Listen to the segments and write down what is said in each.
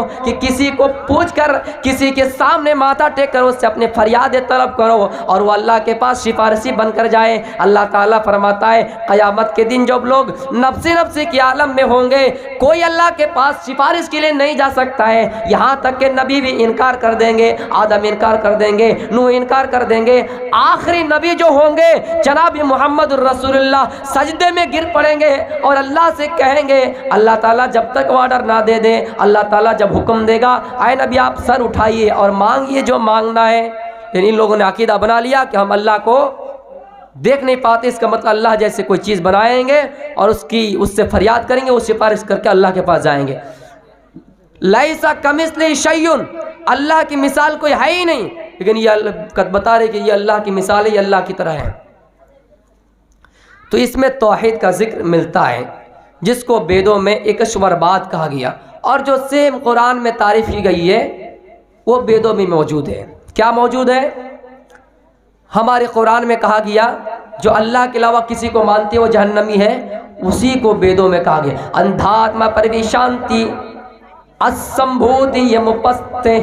ہو کہ کسی کو پوچھ کر، کسی کے سامنے ماتھا ٹیک کر اس سے اپنے فریادیں طلب کرو اور وہ اللہ کے پاس سفارشی بن کر جائے۔ اللہ تعالیٰ فرماتا ہے قیامت کے دن جب لوگ نفسی نفسی کے عالم میں ہوں گے، کوئی اللہ کے پاس سفارش کے لیے نہیں جا سکتا ہے، یہاں تک کہ نبی بھی انکار کر دیں گے، آدم انکار کر دیں گے، نوح انکار کر دیں گے، آخری نبی جو ہوں گے جناب محمد الرسول اللہ سجدے میں گر پڑیں گے اور اللہ سے کہیں گے، اللہ تعالیٰ جب تک آرڈر نہ دے دے، اللہ تعالیٰ جب حکم دے گا، اے نبی آپ سر اٹھائیے اور مانگیے جو مانگنا ہے۔ لیکن ان لوگوں نے عقیدہ بنا لیا کہ ہم اللہ کو دیکھ نہیں پاتے، اس کا مطلب اللہ جیسے کوئی چیز بنائیں گے اور اس سے فریاد کریں گے، وہ سفارش کر کے اللہ کے پاس جائیں گے۔ لیس کمثلہ شیء، اللہ کی مثال کوئی ہے ہی نہیں، لیکن یہ بتا رہے کہ یہ اللہ کی مثال ہے، یہ اللہ کی طرح ہے۔ تو اس میں توحید کا ذکر ملتا ہے جس کو ویدوں میں اکشور بات کہا گیا، اور جو سیم قرآن میں تعریف کی گئی ہے وہ ویدوں میں موجود ہے۔ کیا موجود ہے؟ ہمارے قرآن میں کہا گیا جو اللہ کے علاوہ کسی کو مانتے وہ جہنمی ہے، اسی کو ویدوں میں کہا گیا اندھاتما پرویشانتی اسمبھوتی یمپستے،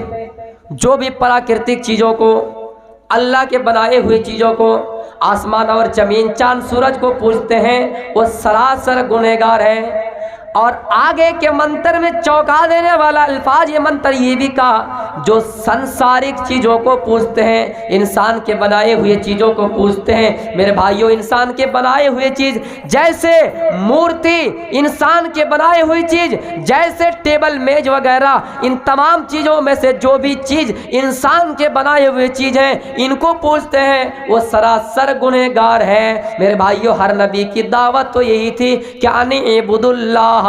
جو بھی پراکرتک چیزوں کو، اللہ کے بنائے ہوئے چیزوں کو، آسمان اور زمین چاند سورج کو پوجتے ہیں، وہ سراسر گنہگار ہیں۔ اور آگے کے منتر میں چونکا دینے والا الفاظ یہ منتر یہ بھی کہا جو سنسارک چیزوں کو پوجتے ہیں، انسان کے بنائے ہوئے چیزوں کو پوجتے ہیں۔ میرے بھائیوں، انسان کے بنائے ہوئے چیز جیسے مورتی، انسان کے بنائے ہوئی چیز جیسے ٹیبل میز وغیرہ، ان تمام چیزوں میں سے جو بھی چیز انسان کے بنائے ہوئے چیز ہیں ان کو پوجتے ہیں، وہ سراسر گنہگار ہیں۔ میرے بھائیوں، ہر نبی کی دعوت تو یہی تھی کہ ان اعبدوا اللہ،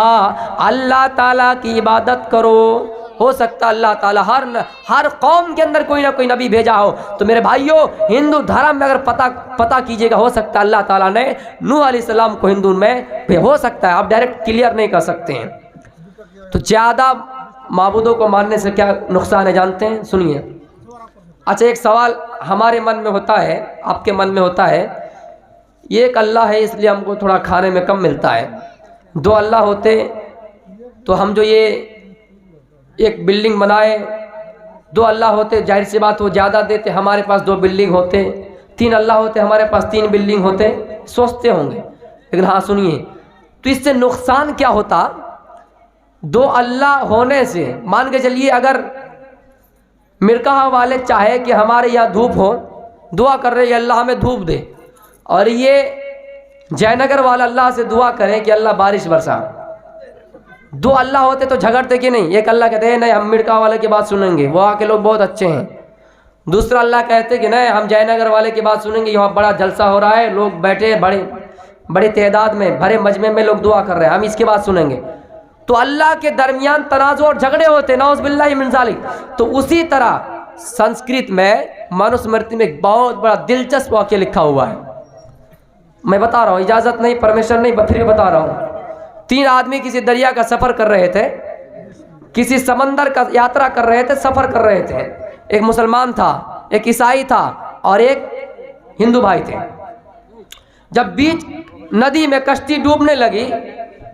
اللہ تعالیٰ کی عبادت کرو۔ ہو سکتا اللہ تعالیٰ ہر قوم کے اندر کوئی نہ کوئی نبی بھیجا ہو، تو میرے بھائیوں ہندو دھرم میں اگر پتہ کیجئے گا، ہو سکتا ہے اللہ تعالیٰ نے نوح علیہ السلام کو ہندو میں ہو سکتا ہے، آپ ڈائریکٹ کلیئر نہیں کر سکتے ہیں۔ تو زیادہ معبودوں کو ماننے سے کیا نقصان ہے جانتے ہیں؟ سنیے۔ اچھا، ایک سوال ہمارے من میں ہوتا ہے، آپ کے من میں ہوتا ہے، یہ ایک اللہ ہے اس لیے ہم کو تھوڑا کھانے میں کم ملتا ہے، دو اللہ ہوتے تو ہم جو یہ ایک بلڈنگ بنائے، دو اللہ ہوتے ظاہر سی بات وہ زیادہ دیتے، ہمارے پاس دو بلڈنگ ہوتے، تین اللہ ہوتے ہمارے پاس تین بلڈنگ ہوتے، سوچتے ہوں گے۔ لیکن ہاں سنیے، تو اس سے نقصان کیا ہوتا؟ دو اللہ ہونے سے مان کے چلیے اگر مرکہ والے چاہے کہ ہمارے یہاں دھوپ ہو، دعا کر رہے اللہ ہمیں دھوپ دے، اور یہ جے نگر والا اللہ سے دعا کریں کہ اللہ بارش برسا، دو اللہ ہوتے تو جھگڑتے کہ نہیں؟ ایک اللہ کہتے ہیں نہیں ہم مرکہ والے کی بات سنیں گے، وہاں کے لوگ بہت اچھے ہیں، دوسرا اللہ کہتے کہ نہیں ہم جے نگر والے کی بات سنیں گے، یہاں بڑا جلسہ ہو رہا ہے، لوگ بیٹھے بڑی تعداد میں بھرے مجمع میں لوگ دعا کر رہے ہیں، ہم اس کی بات سنیں گے۔ تو اللہ کے درمیان تنازع اور جھگڑے ہوتے، نعوذ باللہ من ذالک۔ تو اسی طرح سنسکرت میں منوسمرتی میں ایک بہت بڑا دلچسپ واقعہ لکھا ہوا ہے، میں بتا رہا ہوں، اجازت نہیں، پرمیشن نہیں، پھر بھی بتا رہا ہوں۔ تین آدمی کسی دریا کا سفر کر رہے تھے، کسی سمندر کا یاترا کر رہے تھے، سفر کر رہے تھے، ایک مسلمان تھا، ایک عیسائی تھا اور ایک ہندو بھائی تھے۔ جب بیچ ندی میں کشتی ڈوبنے لگی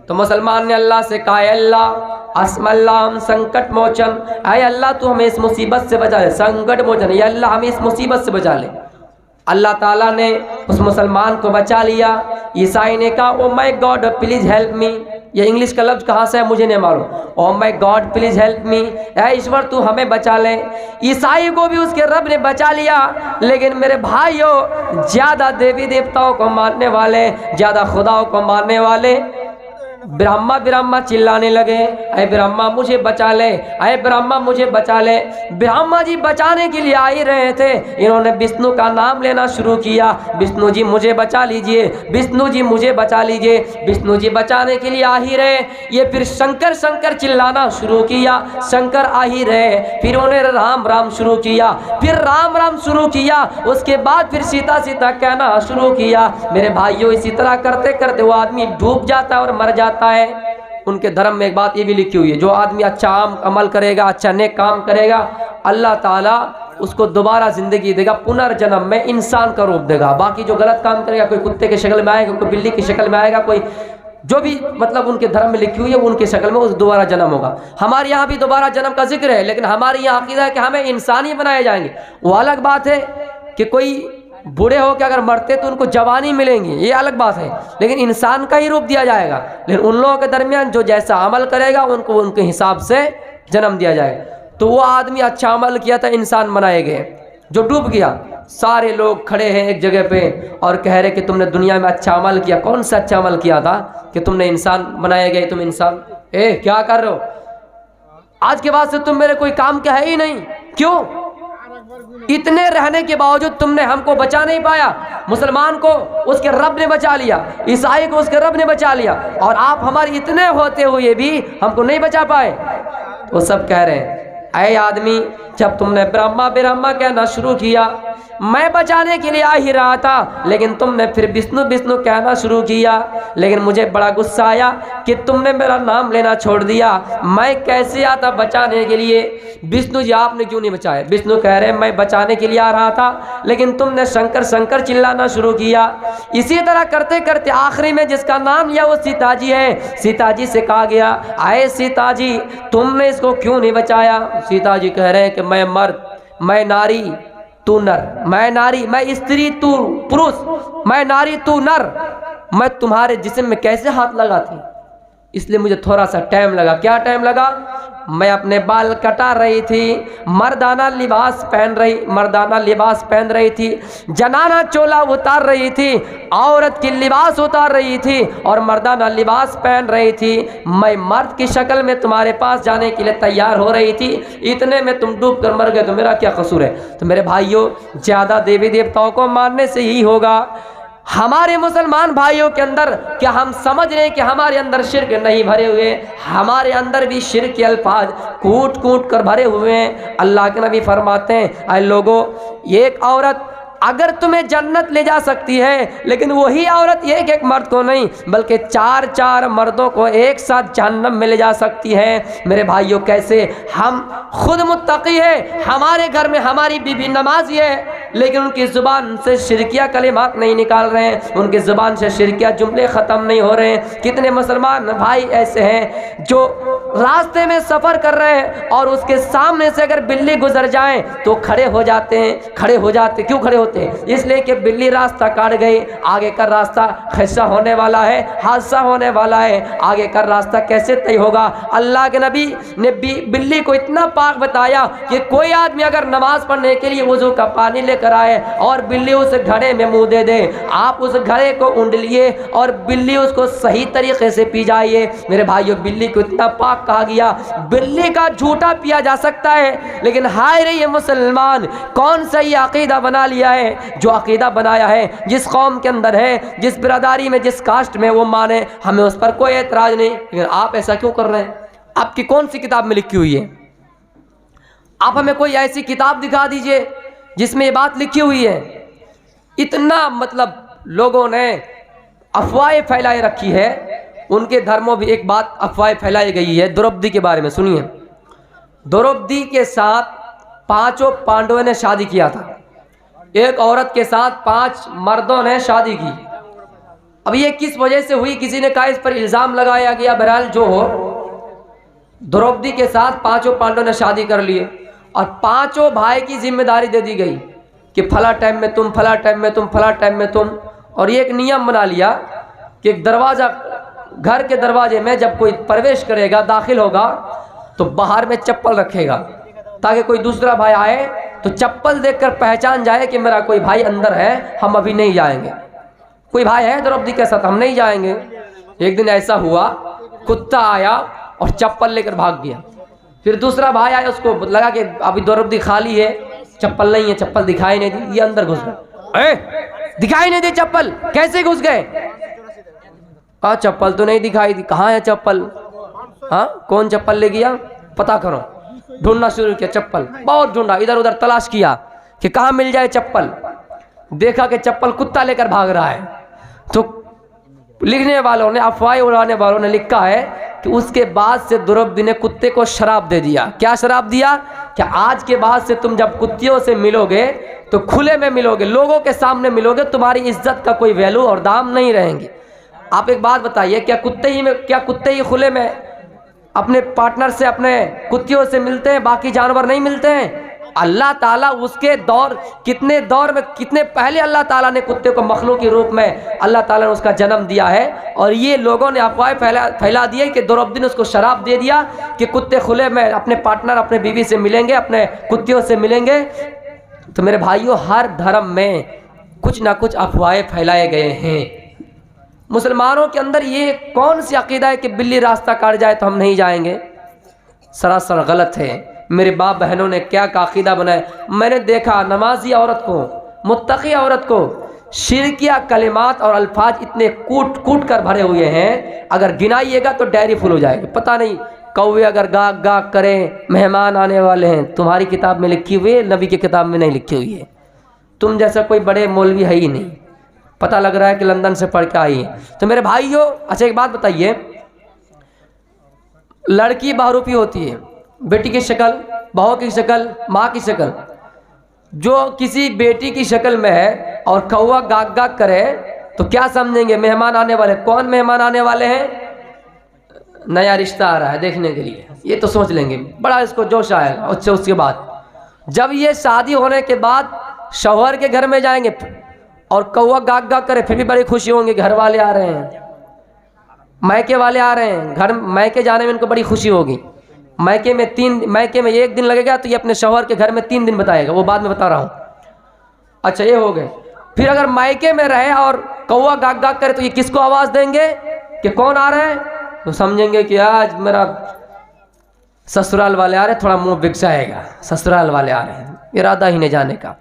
تو مسلمان نے اللہ سے کہا، اے اللہ اسم اللہ سنکٹ موچن، اے اللہ تو ہمیں اس مصیبت سے بچا لے، سنکٹ موچن، یا اللہ ہمیں اس مصیبت سے بچا لے۔ اللہ تعالیٰ نے اس مسلمان کو بچا لیا۔ عیسائی نے کہا او مائی گاڈ پلیز ہیلپ می، یہ انگلش کا لفظ کہاں سے ہے مجھے نہیں معلوم، او مائی گاڈ پلیز ہیلپ می، اے ایشور تو ہمیں بچا لے۔ عیسائی کو بھی اس کے رب نے بچا لیا، لیکن میرے بھائیوں زیادہ دیوی دیوتاؤں کو ماننے والے، زیادہ خداؤں کو ماننے والے برہما برہما چلانے لگے، اے برہما مجھے بچا لے، اے برہما مجھے بچا لے۔ برہما جی بچانے کے لیے آ ہی رہے تھے، انہوں نے وشنو کا نام لینا شروع کیا، وشنو جی مجھے بچا لیجئے، وشنو جی مجھے بچا لیجئے، وشنو جی بچانے کے لیے آ ہی رہے۔ یہ پھر شنکر شنکر چلانا شروع کیا، شنکر آ ہی رہے، پھر انہوں نے رام رام شروع کیا، پھر رام رام شروع کیا، اس کے بعد پھر سیتا سیتا کہنا شروع کیا۔ میرے بھائیوں اسی طرح کرتے کرتے وہ آدمی ڈوب جاتا ہے اور مر جاتا ہے۔ ان کے دھرم میں ایک بات یہ بھی لکھی ہوئی ہے، جو آدمی اچھا عمل کرے گا، اچھا نیک کام کرے گا، اللہ تعالیٰ اس کو دوبارہ زندگی دے گا، پنرجنم میں انسان کا روپ دے گا۔ باقی جو غلط کام کرے گا، کوئی کتے کی شکل میں آئے گا، کوئی بلی کی شکل میں آئے گا، کوئی جو بھی مطلب ان کے دھرم میں لکھی ہوئی ہے ان کی شکل میں اس دوبارہ جنم ہوگا. ہمارے یہاں بھی دوبارہ جنم کا ذکر ہے، لیکن ہمارے یہاں عقیدہ ہے کہ ہمیں انسان ہی بنائے جائیں گے. وہ الگ بات ہے کہ کوئی بوڑھے ہو کے اگر مرتے تو ان کو جوانی ملیں گی، یہ الگ بات ہے، لیکن انسان کا ہی روپ دیا جائے گا. لیکن ان لوگوں کے درمیان جو جیسا عمل کرے گا ان کو ان کے حساب سے جنم دیا جائے گا. تو وہ آدمی اچھا عمل کیا تھا، انسان بنائے گئے. جو ڈوب گیا، سارے لوگ کھڑے ہیں ایک جگہ پہ اور کہہ رہے کہ تم نے دنیا میں اچھا عمل کیا. کون سا اچھا عمل کیا تھا کہ تم نے انسان بنائے گئے؟ تم انسان کیا کر رہے ہو؟ آج کے بعد سے تم میرے کوئی کام کے ہے ہی نہیں. کیوں؟ اتنے رہنے کے باوجود تم نے ہم کو بچا نہیں پایا. مسلمان کو اس کے رب نے بچا لیا، عیسائی کو اس کے رب نے بچا لیا، اور آپ ہمارے اتنے ہوتے ہوئے بھی ہم کو نہیں بچا پائے. وہ سب کہہ رہے ہیں اے آدمی، جب تم نے برہما برہما کہنا شروع کیا، میں بچانے کے لیے آ ہی رہا تھا، لیکن تم نے پھر وشنو وشنو کہنا شروع کیا. لیکن مجھے بڑا غصہ آیا کہ تم نے میرا نام لینا چھوڑ دیا. میں کیسے آتا بچانے کے لیے؟ وشنو جی آپ نے کیوں نہیں بچایا؟ وشنو کہہ رہے ہیں میں بچانے کے لیے آ رہا تھا، لیکن تم نے شنکر شنکر چلانا شروع کیا. اسی طرح کرتے کرتے آخری میں جس کا نام لیا وہ سیتا جی ہے. سیتا جی سے کہا گیا اے سیتا جی تم نے اس کو کیوں نہیں بچایا؟ سیتا جی کہہ رہے ہیں کہ میں مرد، میں ناری تو نر، میں ناری میں استری تو پروش، میں ناری تو نر، میں تمہارے جسم میں کیسے ہاتھ لگاتی؟ اس لیے مجھے تھوڑا سا ٹائم لگا. کیا ٹائم لگا؟ میں اپنے بال کٹا رہی تھی، مردانہ لباس پہن رہی تھی، جنانہ چولا اتار رہی تھی، عورت کی لباس اتار رہی تھی اور مردانہ لباس پہن رہی تھی. میں مرد کی شکل میں تمہارے پاس جانے کے لیے تیار ہو رہی تھی، اتنے میں تم ڈوب کر مر گئے تو میرا کیا قصور ہے؟ تو میرے بھائیوں، زیادہ دیوی دیوتاؤں کو ماننے سے یہی ہوگا. ہمارے مسلمان بھائیوں کے اندر کیا ہم سمجھ رہے ہیں کہ ہمارے اندر شرک نہیں بھرے ہوئے؟ ہمارے اندر بھی شرک کے الفاظ کوٹ کوٹ کر بھرے ہوئے ہیں. اللہ کے نبی فرماتے ہیں اے لوگو، ایک عورت اگر تمہیں جنت لے جا سکتی ہے، لیکن وہی عورت ایک ایک مرد کو نہیں بلکہ چار چار مردوں کو ایک ساتھ جہنم میں لے جا سکتی ہے. میرے بھائیوں، کیسے ہم خود متقی ہیں، ہمارے گھر میں ہماری بیوی نمازی ہے، لیکن ان کی زبان سے شرکیہ کلمات نہیں نکال رہے ہیں، ان کی زبان سے شرکیہ جملے ختم نہیں ہو رہے ہیں. کتنے مسلمان بھائی ایسے ہیں جو راستے میں سفر کر رہے ہیں اور اس کے سامنے سے اگر بلی گزر جائیں تو کھڑے ہو جاتے ہیں. کیوں کھڑے ہوتے ہیں؟ اس لیے کہ بلی راستہ کاٹ گئی، آگے کا راستہ خدشہ ہونے والا ہے، حادثہ ہونے والا ہے، آگے کا راستہ کیسے طے ہوگا؟ اللہ کے نبی نے بلی کو اتنا پاک بتایا کہ کوئی آدمی اگر نماز پڑھنے کے لیے وضو کا پانی لے کر آئے اور بلی اس گھڑے میں منہ دے دے، آپ اس گھڑے کو اونڈلیے اور بلی اس کو صحیح طریقے سے پی جائیے. میرے بھائیوں، بلی کو اتنا پاک کہا گیا. بلی کا جھوٹا پیا جا سکتا ہے، لیکن ہائے رے یہ مسلمان کون سا یہ عقیدہ بنا لیا ہے؟ جو عقیدہ بنایا ہے، جس قوم کے اندر ہے، جس برادری میں، جس کاسٹ میں وہ مانے، ہمیں اس پر کوئی اعتراض نہیں. لیکن آپ ایسا کیوں کر رہے ہیں؟ آپ کی کون سی کتاب میں لکھی ہوئی ہے؟ آپ ہمیں کوئی ایسی کتاب دکھا دیجئے جس میں یہ بات لکھی ہوئی ہے. اتنا مطلب لوگوں نے افواہیں پھیلائے رکھی ہے. ان کے دھرموں بھی ایک بات افواہیں پھیلائی گئی ہے دروپدی کے بارے میں. سنیے، دروپدی کے ساتھ 5 پانڈووں نے شادی کیا تھا. ایک عورت کے ساتھ 5 مردوں نے شادی کی. اب یہ کس وجہ سے ہوئی؟ کسی نے کہا اس پر الزام لگایا گیا. بہرحال جو ہو، دروپدی کے ساتھ 5 پانڈووں نے شادی کر لیے اور 5 بھائی کی ذمہ داری دے دی گئی کہ فلاں ٹائم میں تم، فلاں ٹائم میں تم، فلاں ٹائم میں تم. اور یہ ایک نیم بنا لیا کہ ایک دروازہ، گھر کے دروازے میں جب کوئی پرویش کرے گا، داخل ہوگا تو باہر میں چپل رکھے گا تاکہ کوئی دوسرا بھائی آئے تو چپل دیکھ کر پہچان جائے کہ میرا کوئی بھائی اندر ہے، ہم ابھی نہیں جائیں گے. کوئی بھائی ہے دروپدی کے ساتھ، ہم نہیں جائیں گے. ایک دن ایسا ہوا، کتا آیا اور چپل لے کر بھاگ گیا. پھر دوسرا بھائی آیا، اس کو لگا کہ ابھی دروپدی خالی ہے، چپل نہیں ہے، چپل دکھائی نہیں دی. یہ اندر گھس گئے. دکھائی نہیں دی چپل، کیسے گھس گئے؟ کہا چپل تو نہیں دکھائی دی. کہاں ہے چپل؟ ہاں، کون چپل لے گیا؟ پتا کرو. ڈھونڈنا شروع کیا چپل، بہت ڈھونڈا، ادھر ادھر تلاش کیا کہ کہاں مل جائے چپل. دیکھا کہ چپل کتا لے کر بھاگ رہا ہے. تو لکھنے والوں نے، افواہ اڑانے والوں نے لکھا ہے کہ اس کے بعد سے دروپدی نے کتے کو شراب دے دیا. کیا شراب دیا؟ کہ آج کے بعد سے تم جب کتیوں سے ملو گے تو کھلے میں ملو گے، لوگوں کے سامنے ملو گے، تمہاری عزت کا کوئی ویلو اور دام نہیں رہیں گے. آپ ایک بات بتائیے، کیا کتے ہی کھلے میں اپنے پارٹنر سے، اپنے کتیوں سے ملتے ہیں، باقی جانور نہیں ملتے ہیں؟ اللہ تعالیٰ اس کے دور میں کتنے پہلے اللہ تعالیٰ نے کتے کو مخلوق کے روپ میں اللہ تعالیٰ نے اس کا جنم دیا ہے، اور یہ لوگوں نے افواہیں پھیلا دی ہے کہ دربدی نے اس کو شراب دے دیا کہ کتے کھلے میں اپنے پارٹنر، اپنے بیوی سے ملیں گے، اپنے کتیوں سے ملیں گے۔ تو میرے بھائیوں، ہر دھرم میں کچھ نہ کچھ افواہیں پھیلائے گئے ہیں۔ مسلمانوں کے اندر یہ کون سی عقیدہ ہے کہ بلی راستہ کاٹ جائے تو ہم نہیں جائیں گے؟ سراسر غلط ہے۔ میرے باپ بہنوں نے کیا عقیدہ بنایا؟ میں نے دیکھا نمازی عورت کو، متقی عورت کو شرکیہ کلمات اور الفاظ اتنے کوٹ کر بھرے ہوئے ہیں، اگر گنائیے گا تو ڈائری فل ہو جائے گی۔ پتہ نہیں کوے اگر گاگ گاگ کریں مہمان آنے والے ہیں، تمہاری کتاب میں لکھی ہوئی ہے، نبی کی کتاب میں نہیں لکھی ہوئی ہے۔ تم جیسا کوئی بڑے مولوی ہے ہی نہیں، پتہ لگ رہا ہے کہ لندن سے پڑھ کے آئی ہے۔ تو میرے بھائیوں، اچھا ایک بات بتائیے، لڑکی بہروپی ہوتی ہے، بیٹی کی شکل، بہو کی شکل، ماں کی شکل، جو کسی بیٹی کی شکل میں ہے اور کوا گاگ گاگ کرے تو کیا سمجھیں گے؟ مہمان آنے والے۔ کون مہمان آنے والے ہیں؟ نیا رشتہ آ رہا ہے دیکھنے کے لیے، یہ تو سوچ لیں گے، بڑا اس کو جوش آئے گا۔ اچھا اس کے بعد جب یہ شادی ہونے کے بعد شوہر کے گھر میں جائیں گے اور کوا گاگ گاگ کرے، پھر بھی بڑی خوشی ہوں گی، گھر والے آ رہے ہیں، میکے والے آ رہے ہیں، گھر میکے جانے میں ان کو بڑی خوشی ہوگی۔ میکے میں 1 دن لگے گا تو یہ اپنے شوہر کے گھر میں 3 دن بتائے گا، وہ بعد میں بتا رہا ہوں۔ اچھا یہ ہو گئے۔ پھر اگر میکے میں رہے اور کوا گاگ گاگ کرے تو یہ کس کو آواز دیں گے کہ کون آ رہے ہیں؟ تو سمجھیں گے کہ آج میرا سسرال والے آ رہے ہیں، تھوڑا منہ بک جائے گا، سسرال والے آ رہے ہیں، ارادہ ہی نہیں جانے کا۔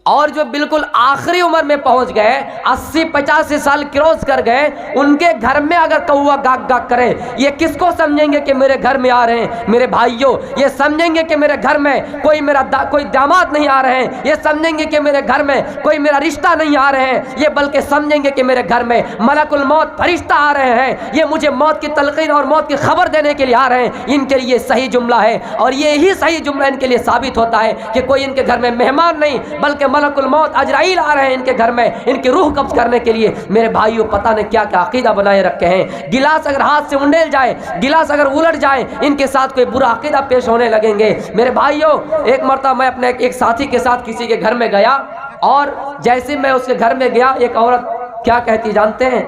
اور جو بالکل آخری عمر میں پہنچ گئے، 80-85 سال کراس کر گئے، ان کے گھر میں اگر کوا گاگ گاگ کرے، یہ کس کو سمجھیں گے کہ میرے گھر میں آ رہے ہیں؟ میرے بھائیوں، یہ سمجھیں گے کہ میرے گھر میں کوئی داماد نہیں آ رہے ہیں، یہ سمجھیں گے کہ میرے گھر میں کوئی میرا رشتہ نہیں آ رہے ہیں، یہ بلکہ سمجھیں گے کہ میرے گھر میں ملک الموت فرشتہ آ رہے ہیں، یہ مجھے موت کی تلقین اور موت کی خبر دینے کے لیے آ رہے ہیں۔ ان کے لیے صحیح جملہ ہے، اور یہی صحیح جملہ ان کے لیے ثابت ہوتا ہے کہ کوئی ان کے گھر میں مہمان نہیں بلکہ ملک الموت عجرائیل آ رہے ہیں ان کے گھر میں، ان کی روح قبض کرنے کے لیے۔ میرے بھائیوں، پتہ نہیں کیا کیا عقیدہ بنائے رکھے ہیں۔ گلاس اگر ہاتھ سے انڈیل جائے، گلاس اگر الٹ جائے، ان کے ساتھ کوئی برا عقیدہ پیش ہونے لگیں گے۔ میرے بھائیوں، ایک مرتبہ میں اپنے ایک ساتھی کے ساتھ کسی کے گھر میں گیا، اور جیسے میں اس کے گھر میں گیا، ایک عورت کیا کہتی جانتے ہیں؟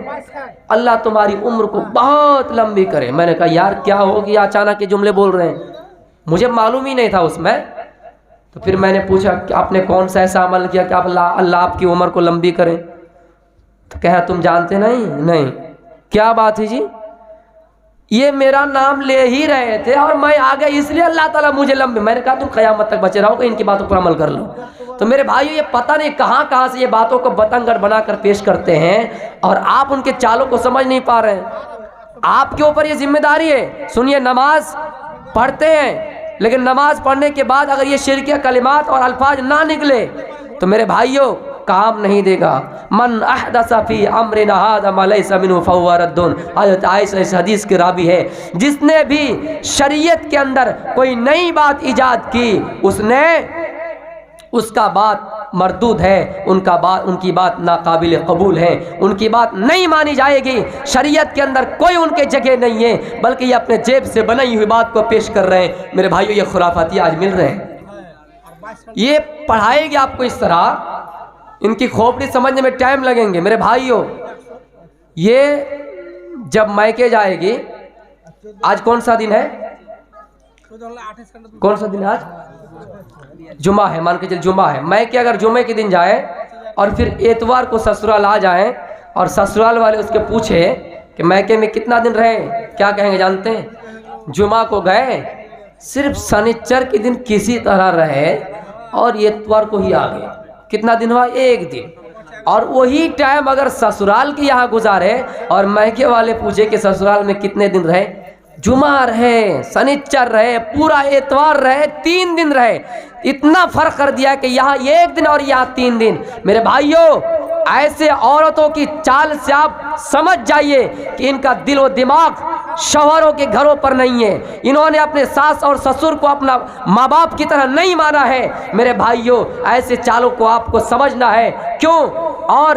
اللہ تمہاری عمر کو بہت لمبی کرے۔ میں نے کہا یار کیا ہو گیا، اچانک یہ جملے بول رہے ہیں؟ مجھے معلوم ہی نہیں تھا اس میں۔ تو پھر میں نے پوچھا کہ آپ نے کون سا ایسا عمل کیا کہ اللہ آپ کی عمر کو لمبی کرے؟ تو کہا تم جانتے نہیں۔ کیا بات ہے جی؟ یہ میرا نام لے ہی رہے تھے اور میں آ گیا، اس لیے اللہ تعالیٰ مجھے لمبی۔ میں نے کہا تم قیامت تک بچے رہو گے، ان کی باتوں پر عمل کر لو۔ تو میرے بھائیو، یہ پتہ نہیں کہاں سے یہ باتوں کو بتنگڑ بنا کر پیش کرتے ہیں، اور آپ ان کے چالوں کو سمجھ نہیں پا رہے ہیں۔ آپ کے اوپر یہ ذمہ داری ہے۔ سنیے، نماز پڑھتے ہیں، لیکن نماز پڑھنے کے بعد اگر یہ شرکیہ کلمات اور الفاظ نہ نکلے تو میرے بھائیوں کام نہیں دے گا۔ من احدث فی امرنا ھذا ما لیس منہ فہو رد۔ حضرت عائشہ اس حدیث کی راوی ہے، جس نے بھی شریعت کے اندر کوئی نئی بات ایجاد کی، اس کا بات مردود ہے، ان کی بات ناقابل قبول ہے، ان کی بات نہیں مانی جائے گی۔ شریعت کے اندر کوئی ان کے جگہ نہیں ہے، بلکہ یہ اپنے جیب سے بنائی ہوئی بات کو پیش کر رہے ہیں۔ میرے بھائیوں، یہ خرافاتی آج مل رہے ہیں۔ یہ پڑھائے گی آپ کو اس طرح، ان کی کھوپڑی سمجھنے میں ٹائم لگیں گے۔ میرے بھائیوں، یہ جب میکے جائے گی، آج کون سا دن ہے؟ کون سا دن ہے آج؟ جمعہ ہے، مان کے چل جمعہ ہے۔ میکے اگر جمعے کے دن جائے اور پھر اتوار کو سسرال آ جائیں، اور سسرال والے اس کے پوچھے کہ میکے میں کتنا دن رہے، کیا کہیں گے جانتے ہیں؟ جمعہ کو گئے، صرف سنیچر کے دن کسی طرح رہے اور اتوار کو ہی آ گئے۔ کتنا دن ہوا؟ 1 دن۔ اور وہی ٹائم اگر سسرال کے یہاں گزارے اور میکے والے پوچھے کہ سسرال میں کتنے دن رہے، جمعہ رہے، سنیچر رہے، پورا اتوار رہے، 3 دن رہے۔ اتنا فرق کر دیا کہ یہاں 1 دن اور یہاں 3 دن۔ میرے بھائیوں، ایسے عورتوں کی چال سے آپ سمجھ جائیے کہ ان کا دل و دماغ شوہروں کے گھروں پر نہیں ہے۔ انہوں نے اپنے ساس اور سسر کو اپنا ماں باپ کی طرح نہیں مانا ہے۔ میرے بھائیوں، ایسے چالوں کو آپ کو سمجھنا ہے۔ کیوں؟ اور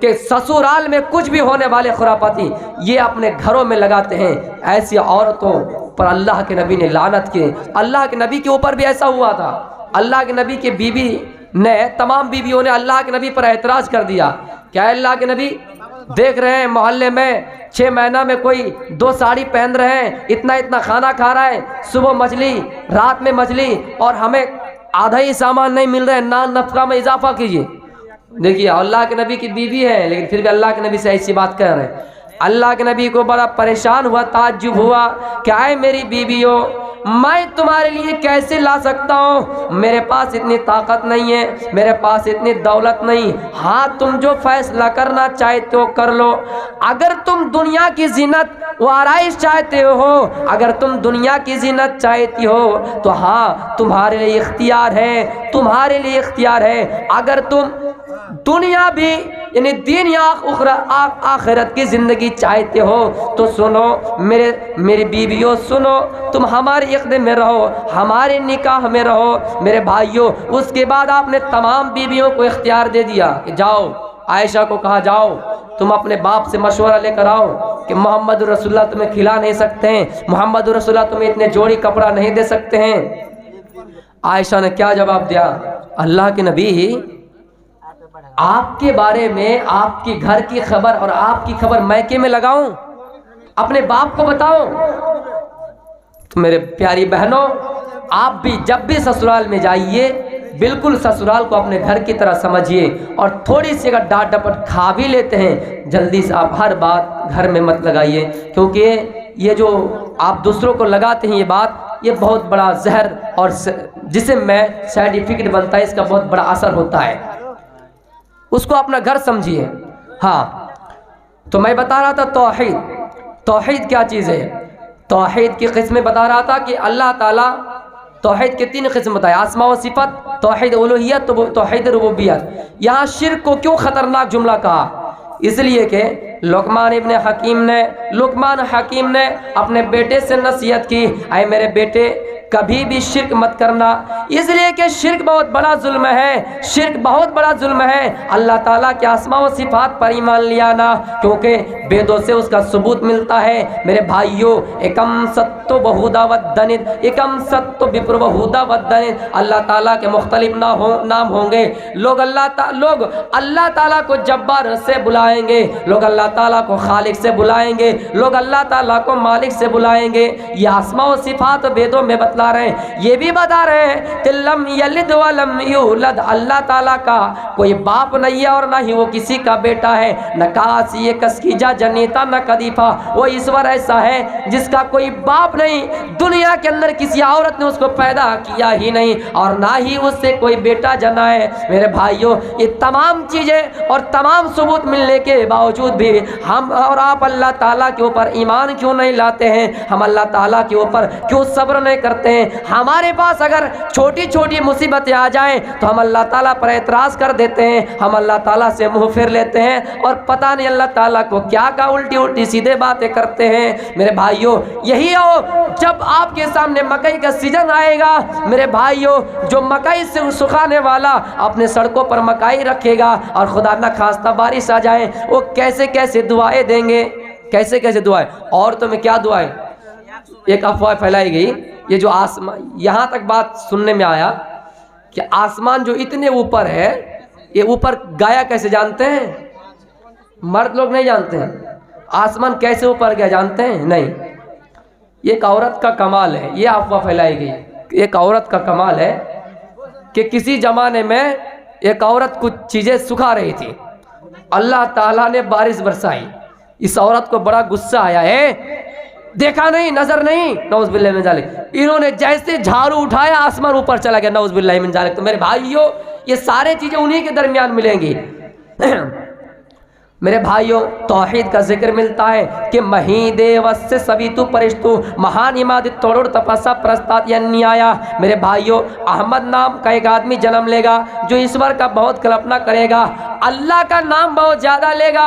کہ سسرال میں کچھ بھی ہونے والے خرافاتی یہ اپنے گھروں میں لگاتے ہیں. ایسی عورتوں پر اللہ کے نبی نے لعنت کی. اللہ کے نبی کے اوپر بھی ایسا ہوا تھا. اللہ کے نبی کے بیوی نے تمام بیویوں نے اللہ کے نبی پر اعتراض کر دیا کہ اے اللہ کے نبی دیکھ رہے ہیں محلے میں 6 مہینہ میں کوئی 2 ساڑی پہن رہے ہیں, اتنا کھانا کھا رہا ہے, صبح مچھلی رات میں مچھلی, اور ہمیں آدھا ہی سامان نہیں مل رہا ہے, نفقہ میں اضافہ کیجیے. دیکھیے اللہ کے نبی کی بیوی ہے لیکن پھر بھی اللہ کے نبی سے ایسی بات کر رہے ہیں. اللہ کے نبی کو بڑا پریشان ہوا, تعجب ہوا کہ اے میری بیویوں میں تمہارے لیے کیسے لا سکتا ہوں, میرے پاس اتنی طاقت نہیں ہے, میرے پاس اتنی دولت نہیں. ہاں تم جو فیصلہ کرنا چاہتے ہو کر لو. اگر تم دنیا کی زینت و آرائش چاہتے ہو, اگر تم دنیا کی زینت چاہتی ہو تو ہاں تمہارے لیے اختیار ہے, تمہارے لیے اختیار ہے. اگر تم دنیا بھی یعنی دین یا آخرت کی زندگی چاہتے ہو تو سنو میری بیویوں سنو, تم ہماری عقد میں رہو, ہمارے نکاح میں رہو. میرے بھائیوں اس کے بعد آپ نے تمام بیویوں کو اختیار دے دیا کہ جاؤ, عائشہ کو کہا جاؤ تم اپنے باپ سے مشورہ لے کر آؤ کہ محمد رسول اللہ تمہیں کھلا نہیں سکتے ہیں, محمد رسول اللہ تمہیں اتنے جوڑی کپڑا نہیں دے سکتے ہیں. عائشہ نے کیا جواب دیا, اللہ کے نبی آپ کے بارے میں آپ کی گھر کی خبر اور آپ کی خبر میکے میں لگاؤں, اپنے باپ کو بتاؤں؟ تو میرے پیاری بہنوں آپ بھی جب بھی سسرال میں جائیے بالکل سسرال کو اپنے گھر کی طرح سمجھیے, اور تھوڑی سی اگر ڈانٹ ڈپٹ کھا بھی لیتے ہیں جلدی سے آپ ہر بات گھر میں مت لگائیے, کیونکہ یہ جو آپ دوسروں کو لگاتے ہیں یہ بات یہ بہت بڑا زہر اور جسم میں سائیڈ ایفیکٹ بنتا ہے, اس کا بہت بڑا اثر ہوتا ہے. اس کو اپنا گھر سمجھیے. ہاں تو میں بتا رہا تھا توحید کیا چیز ہے. توحید کی قسمیں بتا رہا تھا کہ اللہ تعالیٰ توحید کے 3 قسم بتائے, اسماء و صفت, توحید الوہیت, توحید ربوبیت. یہاں شرک کو کیوں خطرناک جملہ کہا, اس لیے کہ لقمان حکیم نے اپنے بیٹے سے نصیحت کی, اے میرے بیٹے کبھی بھی شرک مت کرنا, اس لیے کہ شرک بہت بڑا ظلم ہے, شرک بہت بڑا ظلم ہے. اللہ تعالیٰ کے اسماء و صفات پر ایمان لیا نا, کیونکہ بیدوں سے اس کا ثبوت ملتا ہے. میرے بھائیوں ایکم ستو بہودا ودنت, ایکم ستو بپر بہودا ودنت, اللہ تعالیٰ کے مختلف نام ہوں گے. لوگ اللہ تعالیٰ کو جبار سے بلائیں گے, لوگ اللہ تعالیٰ کو خالق سے بلائیں گے, لوگ اللہ تعالیٰ کو مالک سے بلائیں گے. یہ اسماء و صفات بیدوں میں بتلا رہے ہیں. یہ بھی بتا رہے ہیں کہ لم یلد ولم یولد, اللہ تعالیٰ کا کوئی باپ نہیں ہے اور نہ ہی وہ کسی کا بیٹا ہے. نہ کاسی کسکیجا جنیتا نہ کدیفا, وہ ایشور ایسا ہے جس کا کوئی باپ نہیں, دنیا کے اندر کسی عورت نے اس کو پیدا کیا ہی نہیں اور نہ ہی اس سے کوئی بیٹا جنا ہے. میرے بھائیوں یہ تمام چیزیں اور تمام ثبوت ملنے کے باوجود بھی ہم اور آپ اللہ تعالیٰ کے اوپر ایمان کیوں نہیں لاتے ہیں, ہم اللہ تعالیٰ کے اوپر کیوں صبر نہیں کرتے ہیں. ہمارے پاس اگر چھوٹی چھوٹی مصیبتیں آ جائیں تو ہم اللہ تعالیٰ پر اعتراض کر دیتے ہیں, ہم اللہ تعالیٰ سے منہ پھیر لیتے ہیں اور پتہ نہیں اللہ تعالیٰ کو کیا الٹی سیدھے باتیں کرتے ہیں. میرے بھائیوں یہی ہو جب آپ کے سامنے مکئی کا سیزن آئے گا, میرے بھائیوں جو مکئی سے سکھانے والا اپنے سڑکوں پر مکئی رکھے گا اور خدا نہ خواستہ بارش آ جائے, وہ کیسے کیسے دعائیں دیں گے, کیسے کیسے دعائیں. عورتوں میں کیا دعائیں, ایک افواہ پھیلائی گئی, یہ جو آسمان, یہاں تک بات سننے میں آیا کہ آسمان جو اتنے اوپر ہے یہ اوپر گایا کیسے جانتے ہیں, مرد لوگ نہیں جانتے ہیں. آسمان کیسے اوپر گیا جانتے ہیں نہیں, یہ ایک عورت کا کمال ہے. یہ افواہ پھیلائی گئی, ایک عورت کا کمال ہے کہ کسی زمانے میں ایک عورت کچھ چیزیں سکھا رہی تھی, اللہ تعالیٰ نے بارش برسائی. اس عورت کو بڑا غصہ آیا ہے, دیکھا نہیں, نظر نہیں, نعوذ باللہ من ذالک. انہوں نے جیسے جھاڑو اٹھایا آسمان اوپر چلا گیا, نعوذ باللہ من ذالک. تو میرے بھائیوں یہ سارے چیزیں انہی کے درمیان ملیں گی. میرے بھائیوں توحید کا ذکر ملتا ہے کہ مہیدے وسے سبھی تو پرشتو مہان اماد توڑ تپسا پرستات یعنی آیا. میرے بھائیوں احمد نام کا ایک آدمی جنم لے گا جو ایشور کا بہت کلپنا کرے گا, اللہ کا نام بہت زیادہ لے گا,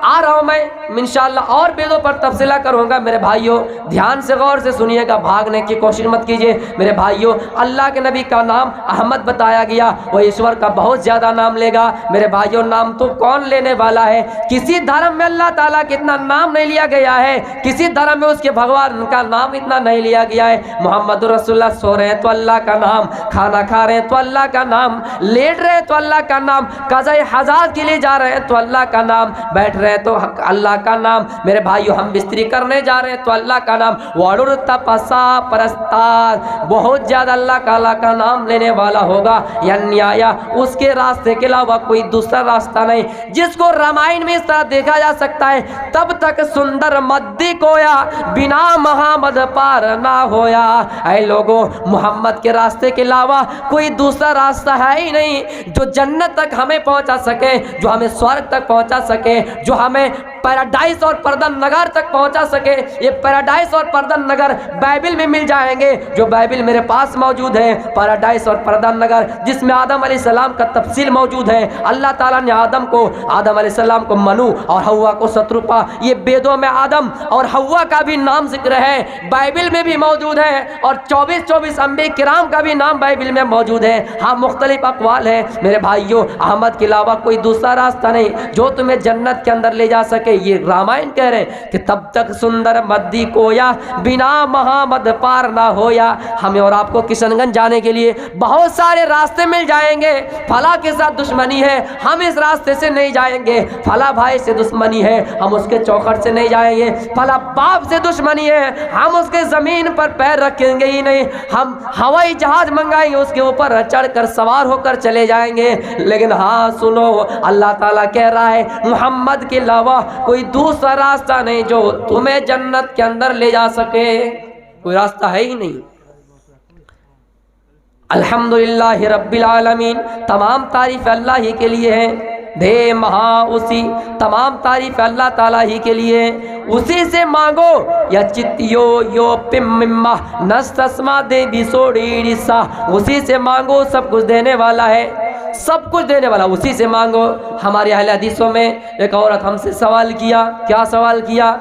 آ رہا ہوں میں انشاءاللہ اور بیدوں پر تفصیلہ کروں گا۔ میرے بھائیوں دھیان سے غور سے سنیے گا، بھاگنے کی کوشش مت کیجیے۔ میرے بھائیوں اللہ کے نبی کا نام احمد بتایا گیا، وہ ایشور کا بہت زیادہ نام لے گا۔ میرے بھائیوں نام تو کون لینے والا ہے؟ کسی دھرم میں اللہ تعالیٰ کا اتنا نام نہیں لیا گیا ہے، کسی دھرم میں اس کے بھگوان کا نام اتنا نہیں لیا گیا ہے۔ محمد رسول اللہ سو رہے ہیں تو اللہ کا نام، کھانا کھا رہے ہیں تو اللہ کا نام، لیٹ رہے ہیں تو اللہ کا نام، قضاء حاجات کے لیے جا رہے ہیں تو اللہ کا نام، بیٹھ رہے ہیں تو اللہ کا نام۔ میرے بھائیوں ہم بستری کرنے جا رہے ہیں تو اللہ کا نام۔ وڑر تپسا پرستار، بہت زیادہ اللہ کا نام لینے والا ہوگا، یعنی آیا اس کے راستے کے علاوہ کوئی دوسرا راستہ نہیں۔ جس کو رامائن میں اس طرح دیکھا جا سکتا ہے، تب تک سندر مدی کویا بنا محمد پار نہ ہویا۔ اے لوگوں محمد کے راستے کے علاوہ کوئی دوسرا راستہ ہے ہی نہیں جو جنت تک ہمیں پہنچا سکے، جو ہمیں سورگ تک پہنچا سکے، جو ہمیں پیراڈائز اور پردن نگر تک پہنچا سکے۔ یہ پیراڈائز اور پردن نگر بائبل میں مل جائیں گے، جو بائبل میرے پاس موجود ہے۔ پیراڈائز اور پردن نگر جس میں آدم علیہ السلام کا تفصیل موجود ہے۔ اللہ تعالیٰ نے آدم علیہ السلام کو منو اور ہوا کو ستروپا، یہ بیدوں میں آدم اور ہوا کا بھی نام ذکر ہے، بائبل میں بھی موجود ہے، اور 24 انبیاء کرام کا بھی نام بائبل میں موجود ہے۔ ہاں مختلف اقوال ہیں۔ میرے بھائیوں احمد کے علاوہ کوئی دوسرا راستہ نہیں جو تمہیں جنت کے اندر لے جا سکے۔ یہ رامائن کہہ رہے ہیں کہ تب تک سندر مدی کویا بنا محمد پار نہ ہویا۔ ہمیں اور آپ کو کشن گنج جانے کے لیے بہت سارے راستے مل جائیں گے۔ فلاں کے ساتھ دشمنی ہے، ہم اس راستے سے نہیں جائیں گے۔ فلاں بھائی سے دشمنی ہے، ہم اس کے چوکھٹ سے نہیں جائیں گے۔ فلاں باپ سے دشمنی ہے، ہم اس کے زمین پر پیر رکھیں گے ہی نہیں۔ ہم ہوائی جہاز منگائیں گے، اس کے اوپر چڑھ کر سوار ہو کر چلے جائیں گے۔ لیکن ہاں سنو، اللہ تعالیٰ کہہ رہا ہے محمد کے علاوہ کوئی دوسرا راستہ نہیں جو تمہیں جنت کے اندر لے جا سکے، کوئی راستہ ہے ہی نہیں۔ الحمدللہ رب العالمین، تمام تعریف اللہ ہی کے لیے ہے۔ دے مہا اسی، تمام تعریف اللہ تعالیٰ ہی کے لیے، اسی سے مانگو یا چتیو یو پمما نستسما دے بسوڑی رسا، اسی سے مانگو، سب کچھ دینے والا ہے، سب کچھ دینے والا، اسی سے مانگو۔ ہمارے اہل حدیثوں میں ایک عورت ہم سے سوال کیا، کیا سوال کیا؟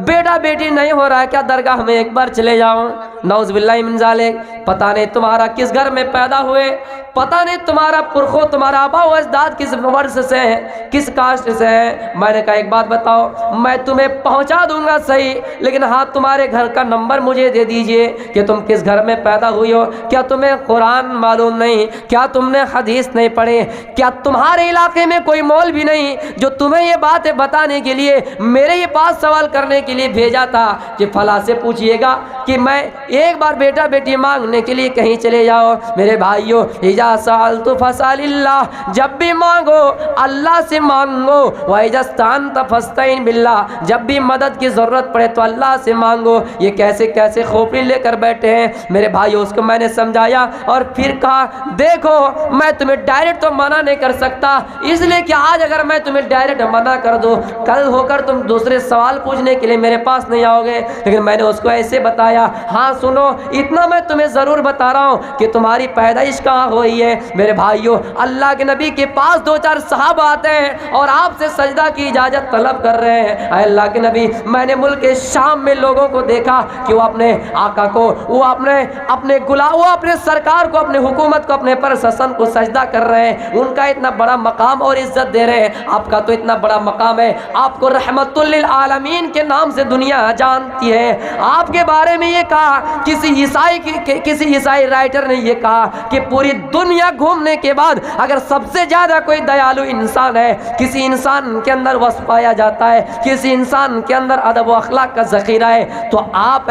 بیٹا بیٹی نہیں ہو رہا ہے کیا درگاہ میں ایک بار چلے جاؤں؟ نعوذ باللہ من ذالک، پتہ نہیں تمہارا کس گھر میں پیدا ہوئے، پتہ نہیں تمہارا پرخو، تمہارا آبا و اجداد کس ورث سے ہے، کس کاسٹ سے ہے۔ میں نے کہا ایک بات بتاؤ، میں تمہیں پہنچا دوں گا صحیح، لیکن ہاں تمہارے گھر کا نمبر مجھے دے دیجئے کہ تم کس گھر میں پیدا ہوئی ہو۔ کیا تمہیں قرآن معلوم نہیں؟ کیا تم نے حدیث نہیں پڑھے؟ کیا تمہارے علاقے میں کوئی مولوی نہیں جو تمہیں یہ باتیں بتانے کے لیے میرے یہ پاس سوال کرنے کے لیے بھیجا تھا کہ فلاں سے پوچھئے گا کہ میں ایک بار بیٹا بیٹی مانگنے کے لیے کہیں چلے جاؤ؟ میرے بھائیو اذا سألت فاسأل اللہ، جب بھی مانگو اللہ سے مانگو، وَإِذَا اسْتَعَنْتَ فَاسْتَعِنْ بِاللَّهِ، جب بھی مدد کی ضرورت پڑے تو اللہ سے مانگو۔ یہ کیسے کیسے کھوپڑی لے کر بیٹھے ہیں میرے بھائیو۔ اس کو میں نے سمجھایا اور پھر کہا دیکھو میں تمہیں ڈائریکٹ تو منع نہیں کر سکتا، اس لیے کہ آج اگر میں تمہیں ڈائریکٹ منع کر دوں، کل ہو کر تم دوسرے سوال پوچھنے کے لیے میرے پاس نہیں آؤ گے۔ لیکن میں نے اس کو ایسے بتایا، ہاں سنو اتنا میں تمہیں ضرور بتا رہا ہوں کہ تمہاری پیدائش کہاں ہوئی ہے۔ میرے بھائیو اللہ کے نبی کے پاس 2-4 صحابہ آتے ہیں اور آپ سے سجدہ کی اجازت طلب کر رہے ہیں۔ اے اللہ کے نبی، میں نے ملک شام میں لوگوں کو دیکھا کہ وہ اپنے آقا کو، وہ اپنے سرکار کو، اپنے حکومت کو، اپنے پرشاسن کو سجدہ کر رہے ہیں۔ ان کا اتنا بڑا مقام اور عزت دے رہے ہیں، آپ کا تو اتنا بڑا مقام ہے، آپ کو رحمت للعالمین کے نام سے دنیا جانتی ہے۔ آپ کے بارے میں یہ کہا، کسی عیسائی رائٹر نے یہ کہا کہ پوری دنیا گھومنے کے بعد اگر سب سے زیادہ کوئی دیالو انسان ہے، کسی انسان کے اندر وصف پایا جاتا ہے، کسی انسان کے اندر ادب و اخلاق کا ذخیرہ ہے تو آپ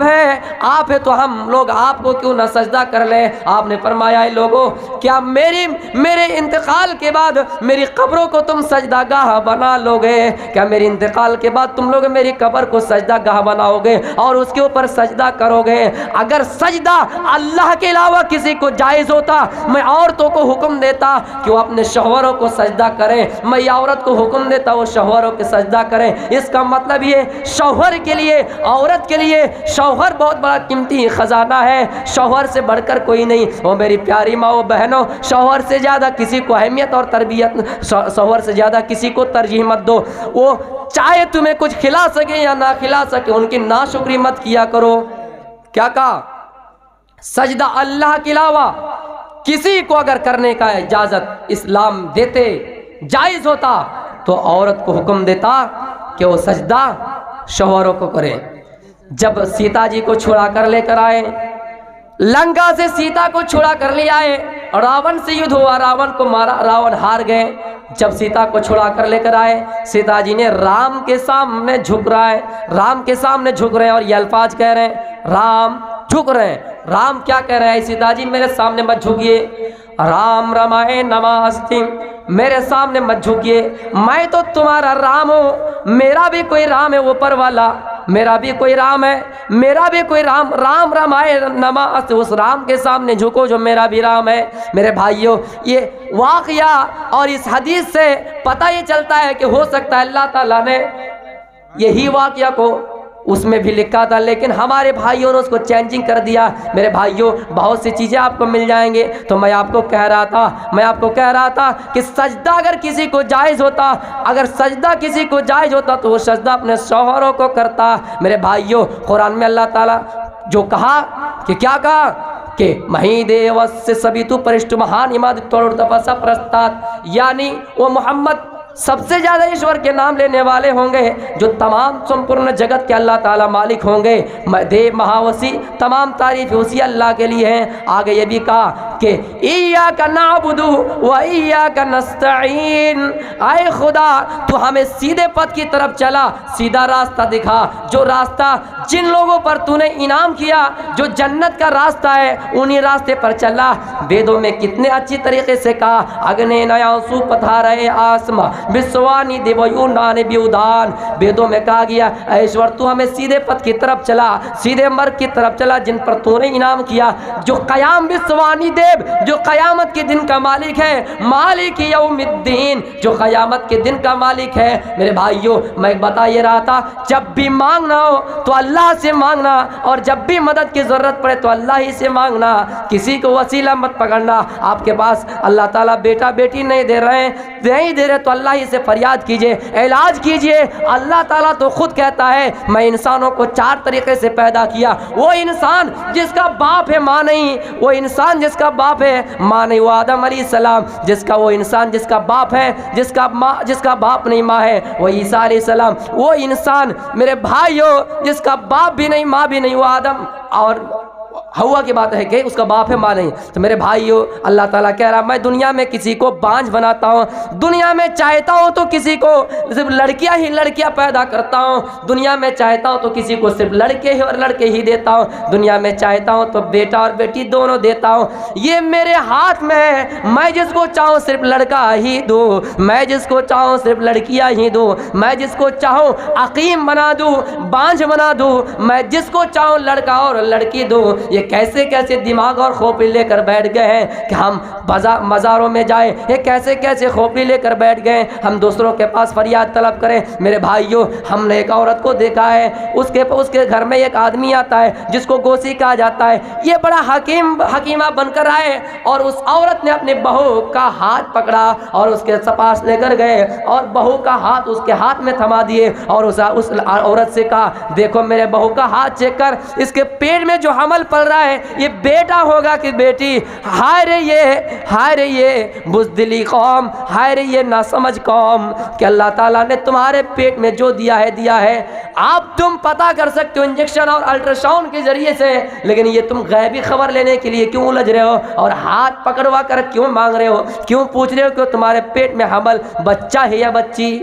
ہے تو ہم لوگ آپ کو کیوں نہ سجدہ کر لیں۔ آپ نے فرمایا اے لوگوں، کیا میرے انتقال کے بعد میری قبروں کو تم سجدہ گاہ بنا لو گے؟ کیا میری انتقال کے بعد بعد تم لوگ میری قبر کو سجدہ گاہ بناؤ گے اور اس کے اوپر سجدہ کرو گے۔ اگر سجدہ اللہ کے علاوہ کسی کو جائز ہوتا، میں عورتوں کو حکم دیتا کہ وہ اپنے شوہروں کو سجدہ کریں، میں عورت کو حکم دیتا وہ شوہروں کے سجدہ کریں۔ اس کا مطلب یہ شوہر کے لیے، عورت کے لیے شوہر بہت بڑا قیمتی خزانہ ہے، شوہر سے بڑھ کر کوئی نہیں۔ وہ میری پیاری ماں و بہنوں، شوہر سے زیادہ کسی کو اہمیت اور تربیت، شوہر سے زیادہ کسی کو ترجیح مت دو۔ وہ چاہے تمہیں کچھ کھلا سکے یا نہ کھلا سکے، ان کی ناشکری مت کیا کرو۔ کیا کہا؟ سجدہ اللہ کے علاوہ کسی کو اگر کرنے کا اجازت اسلام دیتے، جائز ہوتا، تو عورت کو حکم دیتا کہ وہ سجدہ شوہروں کو کرے۔ جب سیتا جی کو چھڑا کر لے کر آئے، لنکا سے سیتا کو چھڑا کر لے آئے، راون سے یدھ ہوا، راون کو مارا، راون ہار گئے۔ جب سیتا کو چھڑا کر لے کر آئے، سیتا جی نے رام کے سامنے جھک رہا ہے، رام کے سامنے جھک رہے ہیں اور یہ الفاظ کہہ رہے ہیں، رام جھک رہے ہیں۔ رام کیا کہہ رہے ہیں؟ سیتا جی میرے سامنے مت جھکیے، رام رمائے نماستی، میرے سامنے مت جھکیے، میں تو تمہارا رام ہوں، میرا بھی کوئی رام ہے اوپر والا، میرا بھی کوئی رام ہے، میرا بھی کوئی رام، رام رمائے نماست، اس رام کے سامنے جھکو جو میرا بھی رام ہے۔ میرے بھائیوں، یہ واقعہ اور اس حدیث سے پتہ یہ چلتا ہے کہ ہو سکتا ہے اللہ تعالیٰ نے یہی واقعہ کو اس میں بھی لکھا تھا، لیکن ہمارے بھائیوں نے اس کو چینجنگ کر دیا۔ میرے بھائیوں، بہت سی چیزیں آپ کو مل جائیں گے، تو میں آپ کو کہہ رہا تھا کہ سجدہ اگر کسی کو جائز ہوتا، اگر سجدہ کسی کو جائز ہوتا تو وہ سجدہ اپنے شوہروں کو کرتا۔ میرے بھائیوں، قرآن میں اللہ تعالیٰ جو کہا کہ کیا کہا کہ مہیدے وس سبھی تو پرشت مہان عماد توڑ تپسا پرستات، یعنی وہ محمد سب سے زیادہ ایشور کے نام لینے والے ہوں گے، جو تمام سمپورن جگت کے اللہ تعالیٰ مالک ہوں گے۔ دیو مہاوسی، تمام تعریف اسی اللہ کے لیے ہیں۔ آگے یہ بھی کہا کہ ایاک نعبد و ایاک نستعین، اے خدا تو ہمیں سیدھے پتھ کی طرف چلا، سیدھا راستہ دکھا، جو راستہ جن لوگوں پر تو نے انعام کیا، جو جنت کا راستہ ہے، انہی راستے پر چلا۔ ویدوں میں کتنے اچھی طریقے سے کہا، اگنے نیاسو پتھارے آسما بسوانی دیویو نان بیودان، ویدوں میں کہا گیا اے ایشور تو ہمیں سیدھے پتھ کی طرف چلا، سیدھے مرگ کی طرف چلا جن پر تو نے انعام کیا، جو قیام بسوانی دیو، جو قیامت کے دن کا مالک ہے، مالک یوم الدین، جو قیامت کے دن کا مالک ہے۔ میرے بھائیوں، میں بتا یہ رہا تھا، جب بھی مانگنا ہو تو اللہ سے مانگنا، اور جب بھی مدد کی ضرورت پڑے تو اللہ ہی سے مانگنا، کسی کو وسیلہ مت پکڑنا۔ آپ کے پاس اللہ تعالیٰ بیٹا بیٹی نہیں دے رہے ہیں، نہیں دے رہے تو اللہ ہی سے فریاد کیجئے، علاج کیجئے۔ اللہ تعالیٰ تو خود کہتا ہے میں انسانوں کو 4 طریقے سے پیدا کیا۔ وہ انسان جس کا باپ ہے ماں نہیں، وہ انسان جس کا باپ ہے ماں نہیں، وہ آدم علیہ السلام، وہ انسان جس کا باپ ہے، جس کا باپ نہیں ماں ہے، وہ عیسیٰ علیہ السلام، وہ انسان میرے بھائیوں جس کا باپ بھی نہیں ماں بھی نہیں، وہ آدم اور ہوا کی بات ہے کہ اس کا باپ ہے ماں نہیں۔ تو میرے بھائیوں، اللہ تعالیٰ کہہ رہا میں دنیا میں کسی کو بانجھ بناتا ہوں، دنیا میں چاہتا ہوں تو کسی کو صرف لڑکیاں پیدا کرتا ہوں، دنیا میں چاہتا ہوں تو کسی کو صرف لڑکے ہی اور لڑکے ہی دیتا ہوں، دنیا میں چاہتا ہوں تو بیٹا اور بیٹی دونوں دیتا ہوں۔ یہ میرے ہاتھ میں ہے، میں جس کو چاہوں صرف لڑکا ہی دوں، میں جس کو چاہوں صرف لڑکیاں ہی دوں، میں جس کو چاہوں عقیم بنا دوں، بانجھ بنا دوں، میں جس کو چاہوں لڑکا اور لڑکی دوں۔ یہ کیسے کیسے دماغ اور کھوپڑی لے کر بیٹھ گئے ہیں کہ ہم مزاروں میں جائیں، یہ کیسے کیسے کھوپڑی لے کر بیٹھ گئے ہیں ہم دوسروں کے پاس فریاد طلب کریں۔ میرے بھائیوں، ہم نے ایک عورت کو دیکھا ہے، اس کے گھر میں ایک آدمی آتا ہے جس کو گوسی کہا جاتا ہے، یہ بڑا حکیمہ بن کر آئے اور اس عورت نے اپنے بہو کا ہاتھ پکڑا اور اس کے پاس لے کر گئے اور بہو کا ہاتھ اس کے ہاتھ میں تھما دیے اور اس عورت سے کہا دیکھو میرے بہو کا ہاتھ چیک کر، اس کے پیٹ میں جو حمل پل رہا ہے یہ بیٹا ہوگا کہ بیٹی؟ ہائے رے یہ بزدلی قوم، ہائے رے یہ ناسمجھ قوم کہ اللہ تعالیٰ نے تمہارے پیٹ میں جو دیا ہے آپ تم پتہ کر سکتے ہو انجیکشن اور الٹراساؤنڈ کے ذریعے سے، لیکن یہ تم غیبی خبر لینے کے لیے کیوں الجھ رہے ہو اور ہاتھ پکڑوا کر کیوں مانگ رہے ہو، کیوں پوچھ رہے ہو کہ تمہارے پیٹ میں حمل بچہ ہے یا بچی؟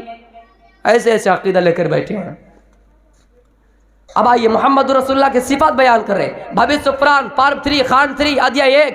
ایسے عقیدہ لے کر بیٹھے ہیں۔ اب آئیے محمد رسول اللہ کے صفات بیان کر رہے ہیں، بھوشیہ پران، پارب 3، خان 3، ادھیائے 1،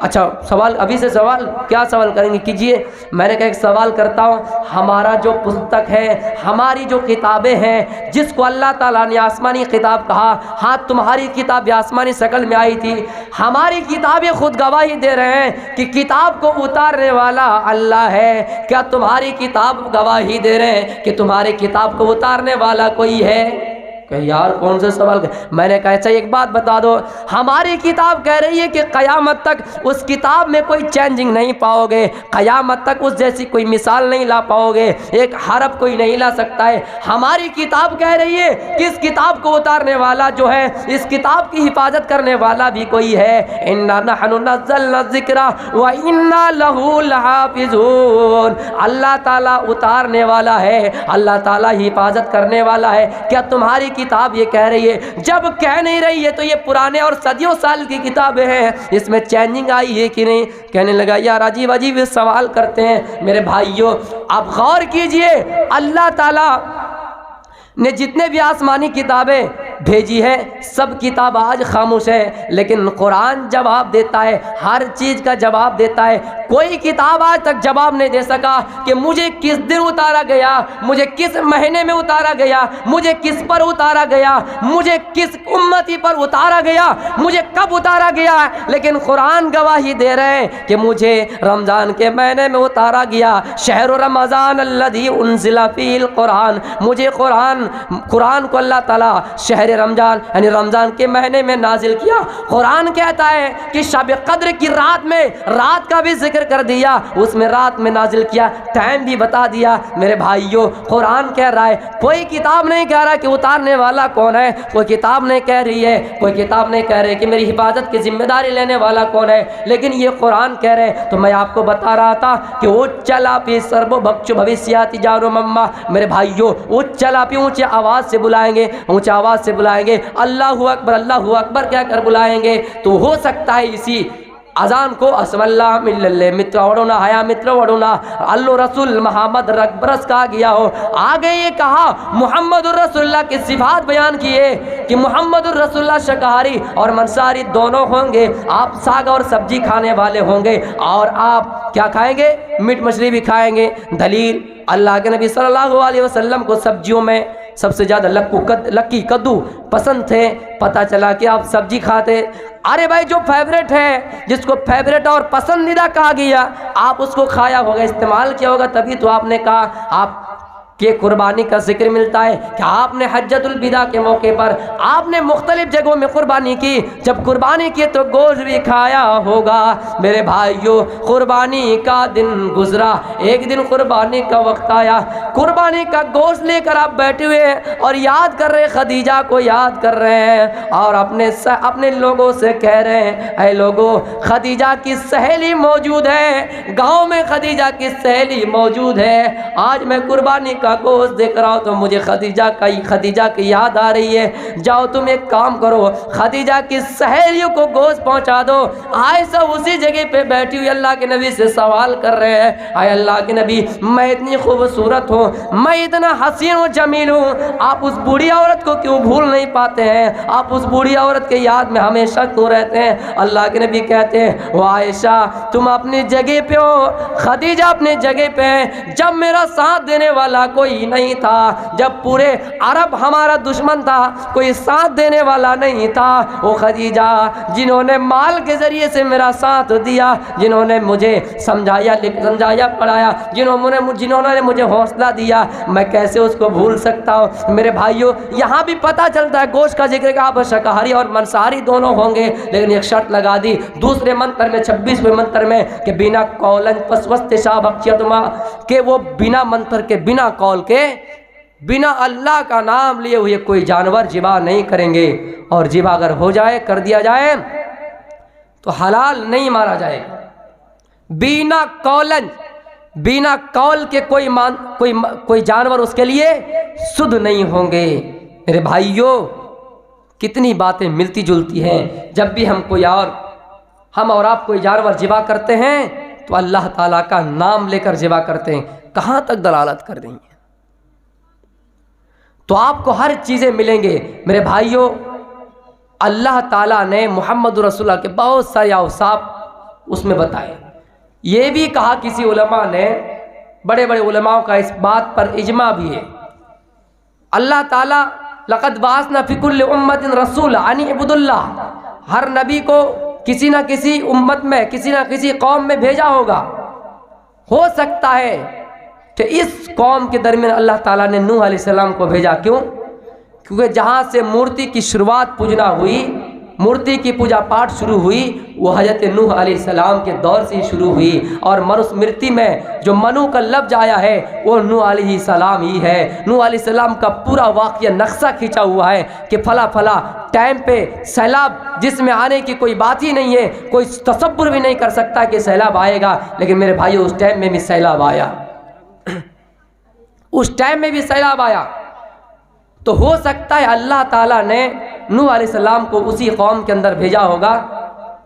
اچھا سوال ابھی سے سوال کیا سوال کریں گے کیجئے۔ میں نے کہا ایک سوال کرتا ہوں، ہمارا جو پستک ہے، ہماری جو کتابیں ہیں، جس کو اللہ تعالیٰ نے آسمانی کتاب کہا، ہاں تمہاری کتاب آسمانی شکل میں آئی تھی، ہماری کتابیں خود گواہی دے رہے ہیں کہ کتاب کو اتارنے والا اللہ ہے، کیا تمہاری کتاب گواہی دے رہے ہیں کہ تمہاری کتاب کو اتارنے والا کوئی ہے؟ کہ یار کون سے سوال میں نے کہا اچھا ایک بات بتا دو، ہماری کتاب کہہ رہی ہے کہ قیامت تک اس کتاب میں کوئی چینجنگ نہیں پاؤ گے، قیامت تک اس جیسی کوئی مثال نہیں لا پاؤ گے، ایک حرف کوئی نہیں لا سکتا ہے۔ ہماری کتاب کہہ رہی ہے کہ اس کتاب کو اتارنے والا جو ہے، اس کتاب کی حفاظت کرنے والا بھی کوئی ہے۔ اِنَّا نَحْنُ نَزَّلْنَا الذِّكْرَ وَإِنَّا لَهُ لَحَافِظُونَ، اللہ تعالیٰ اتارنے والا ہے، اللہ تعالیٰ حفاظت کرنے والا ہے۔ کیا تمہاری کتاب یہ کہہ رہی ہے؟ جب کہہ نہیں رہی ہے تو یہ پرانے اور صدیوں سال کی کتابیں ہیں، اس میں چینجنگ آئی ہے کہ نہیں؟ کہنے لگا یار عجیب عجیب سوال کرتے ہیں۔ میرے بھائیوں اب غور کیجئے، اللہ تعالیٰ نے جتنے بھی آسمانی کتابیں بھیجی ہے سب کتاب آج خاموش ہے، لیکن قرآن جواب دیتا ہے، ہر چیز کا جواب دیتا ہے۔ کوئی کتاب آج تک جواب نہیں دے سکا کہ مجھے کس دن اتارا گیا، مجھے کس مہینے میں اتارا گیا، مجھے کس پر اتارا گیا، مجھے کس امتی پر اتارا گیا، مجھے کب اتارا گیا، لیکن قرآن گواہی دے رہے ہیں کہ مجھے رمضان کے مہینے میں اتارا گیا، شہر رمضان الذی انزل فیہ القرآن، مجھے قرآن کو اللہ تعالیٰ شہر رمضان یعنی رمضان کے مہینے میں نازل کیا۔ قرآن کہتا ہے کہ شب قدر کی رات میں، رات کا بھی ذکر کر دیا، اس میں رات میں نازل کیا، ٹائم بھی بتا دیا۔ میرے بھائیوں قرآن کہہ رہا ہے، کوئی کتاب نہیں کہہ رہا کہ اتارنے والا کون ہے، کوئی کتاب نہیں کہہ رہی ہے، کوئی کتاب نہیں کہہ رہی کہ میری حفاظت کی ذمہ داری لینے والا کون ہے، لیکن یہ قرآن کہہ رہے۔ تو میں آپ کو بتا رہا تھا کہ اچلاپی سربو بخچو بھویسیاتی جارو مما، میرے بھائیوں اچلاپی اونچے آواز سے بلائیں گے، اونچے آواز سے بلائیں گے، اللہ اکبر کیا کر بلائیں گے، تو ہو سکتا ہے اسی اذان کو اسم اللہ مللے متر وڑونا حیا متر وڑونا اللہ رسول محمد رکبرس کہا گیا ہو۔ آگے یہ کہا محمد الرسول اللہ کی صفات بیان کیے کہ محمد الرسول اللہ شاکاہاری اور منصاری دونوں ہوں گے، آپ ساگ اور سبزی کھانے والے ہوں گے، اور آپ کیا کھائیں گے؟ میٹ مچھلی بھی کھائیں گے۔ دلیل اللہ کے نبی صلی اللہ علیہ وسلم کو سبزیوں میں سب سے زیادہ لکی کدو پسند تھے، پتہ چلا کہ آپ سبزی کھاتے۔ ارے بھائی جو فیوریٹ ہے، جس کو فیوریٹ اور پسندیدہ کہا گیا، آپ اس کو کھایا ہوگا، استعمال کیا ہوگا، تبھی تو آپ نے کہا۔ آپ کہ قربانی کا ذکر ملتا ہے کہ آپ نے حجۃ الوداع کے موقع پر آپ نے مختلف جگہوں میں قربانی کی، جب قربانی کی تو گوشت بھی کھایا ہوگا۔ میرے بھائیوں قربانی کا دن گزرا، ایک دن قربانی کا وقت آیا، قربانی کا گوشت لے کر آپ بیٹھے ہوئے ہیں اور یاد کر رہے ہیں، خدیجہ کو یاد کر رہے ہیں، اور اپنے لوگوں سے کہہ رہے ہیں اے لوگوں خدیجہ کی سہیلی موجود ہے، گاؤں میں خدیجہ کی سہیلی موجود ہے، آج میں قربانی کا گوشت دیکھ رہا ہوں تو مجھے خدیجہ کی یاد آ رہی ہے، جاؤ تم ایک کام کرو، خدیجہ کی سہیلیوں کو گوشت پہنچا دو۔ عائشہ اسی جگہ پہ بیٹھی ہوئی اللہ کے نبی سے سوال کر رہے ہیں، اے اللہ کے نبی میں اتنی خوبصورت ہوں، میں اتنا حسین و جمیل ہوں، آپ اس بوڑھی عورت کو کیوں بھول نہیں پاتے ہیں، آپ اس بوڑھی عورت کے یاد میں ہمیشہ کیوں رہتے ہیں؟ اللہ کے نبی کہتے ہیں وہ عائشہ تم اپنی جگہ پہ ہو، خدیجہ اپنی جگہ پہ ہے، جب میرا ساتھ دینے والا کوئی نہیں تھا، جب پورے عرب ہمارا دشمن تھا، کوئی ساتھ دینے والا نہیں تھا، وہ خدیجہ جنہوں نے مال کے ذریعے سے میرا ساتھ دیا، جنہوں نے مجھے سمجھایا پڑھایا، جنہوں نے مجھے حوصلہ دیا، میں کیسے اس کو بھول سکتا ہوں؟ میرے بھائیوں یہاں بھی پتہ چلتا ہے گوشت کا ذکر کہ آپ شاکاہاری اور منصاری دونوں ہوں گے، لیکن ایک شرط لگا دی دوسرے منتر میں 26ویں منتر میں کہ بنا قولن پسوست شاہ بخشیتما، کہ وہ بنا منتر کے، بنا قول کے، بنا اللہ کا نام لیے ہوئے کوئی جانور ذبح نہیں کریں گے، اور ذبح اگر ہو جائے کر دیا جائے تو حلال نہیں مارا جائے گا۔ بنا قولن، بنا قول کے کوئی جانور اس کے لیے سدھ نہیں ہوں گے۔ میرے بھائیوں کتنی باتیں ملتی جلتی ہیں، جب بھی ہم اور آپ کوئی جانور ذبح کرتے ہیں تو اللہ تعالیٰ کا نام لے کر ذبح کرتے ہیں، کہاں تک دلالت کر رہی ہیں؟ تو آپ کو ہر چیزیں ملیں گے۔ میرے بھائیوں اللہ تعالیٰ نے محمد رسول اللہ کے بہت سارے اوصاف اس میں بتائے۔ یہ بھی کہا کسی علماء نے، بڑے بڑے علماء کا اس بات پر اجماع بھی ہے، اللہ تعالیٰ لقد بعثنا فی کل امت رسولا ان اعبدوا اللہ، ہر نبی کو کسی نہ کسی امت میں، کسی نہ کسی قوم میں بھیجا ہوگا۔ ہو سکتا ہے کہ اس قوم کے درمیان اللہ تعالیٰ نے نوح علیہ السلام کو بھیجا، کیوں؟ کیونکہ جہاں سے مورتی کی شروعات پوجنا ہوئی، مورتی کی پوجا پاٹ شروع ہوئی، وہ حضرت نوح علیہ السلام کے دور سے شروع ہوئی، اور منوسمرتی میں جو منو کا لفظ آیا ہے وہ نوح علیہ السلام ہی ہے۔ نوح علیہ السلام کا پورا واقعہ نقشہ کھینچا ہوا ہے کہ فلاں فلاں ٹائم پہ سیلاب، جس میں آنے کی کوئی بات ہی نہیں ہے، کوئی تصور بھی نہیں کر سکتا کہ سیلاب آئے گا، لیکن میرے بھائیو اس ٹائم میں بھی سیلاب آیا، اس ٹائم میں بھی سیلاب آیا۔ تو ہو سکتا ہے اللہ تعالیٰ نے نوح علیہ السلام کو اسی قوم کے اندر بھیجا ہوگا،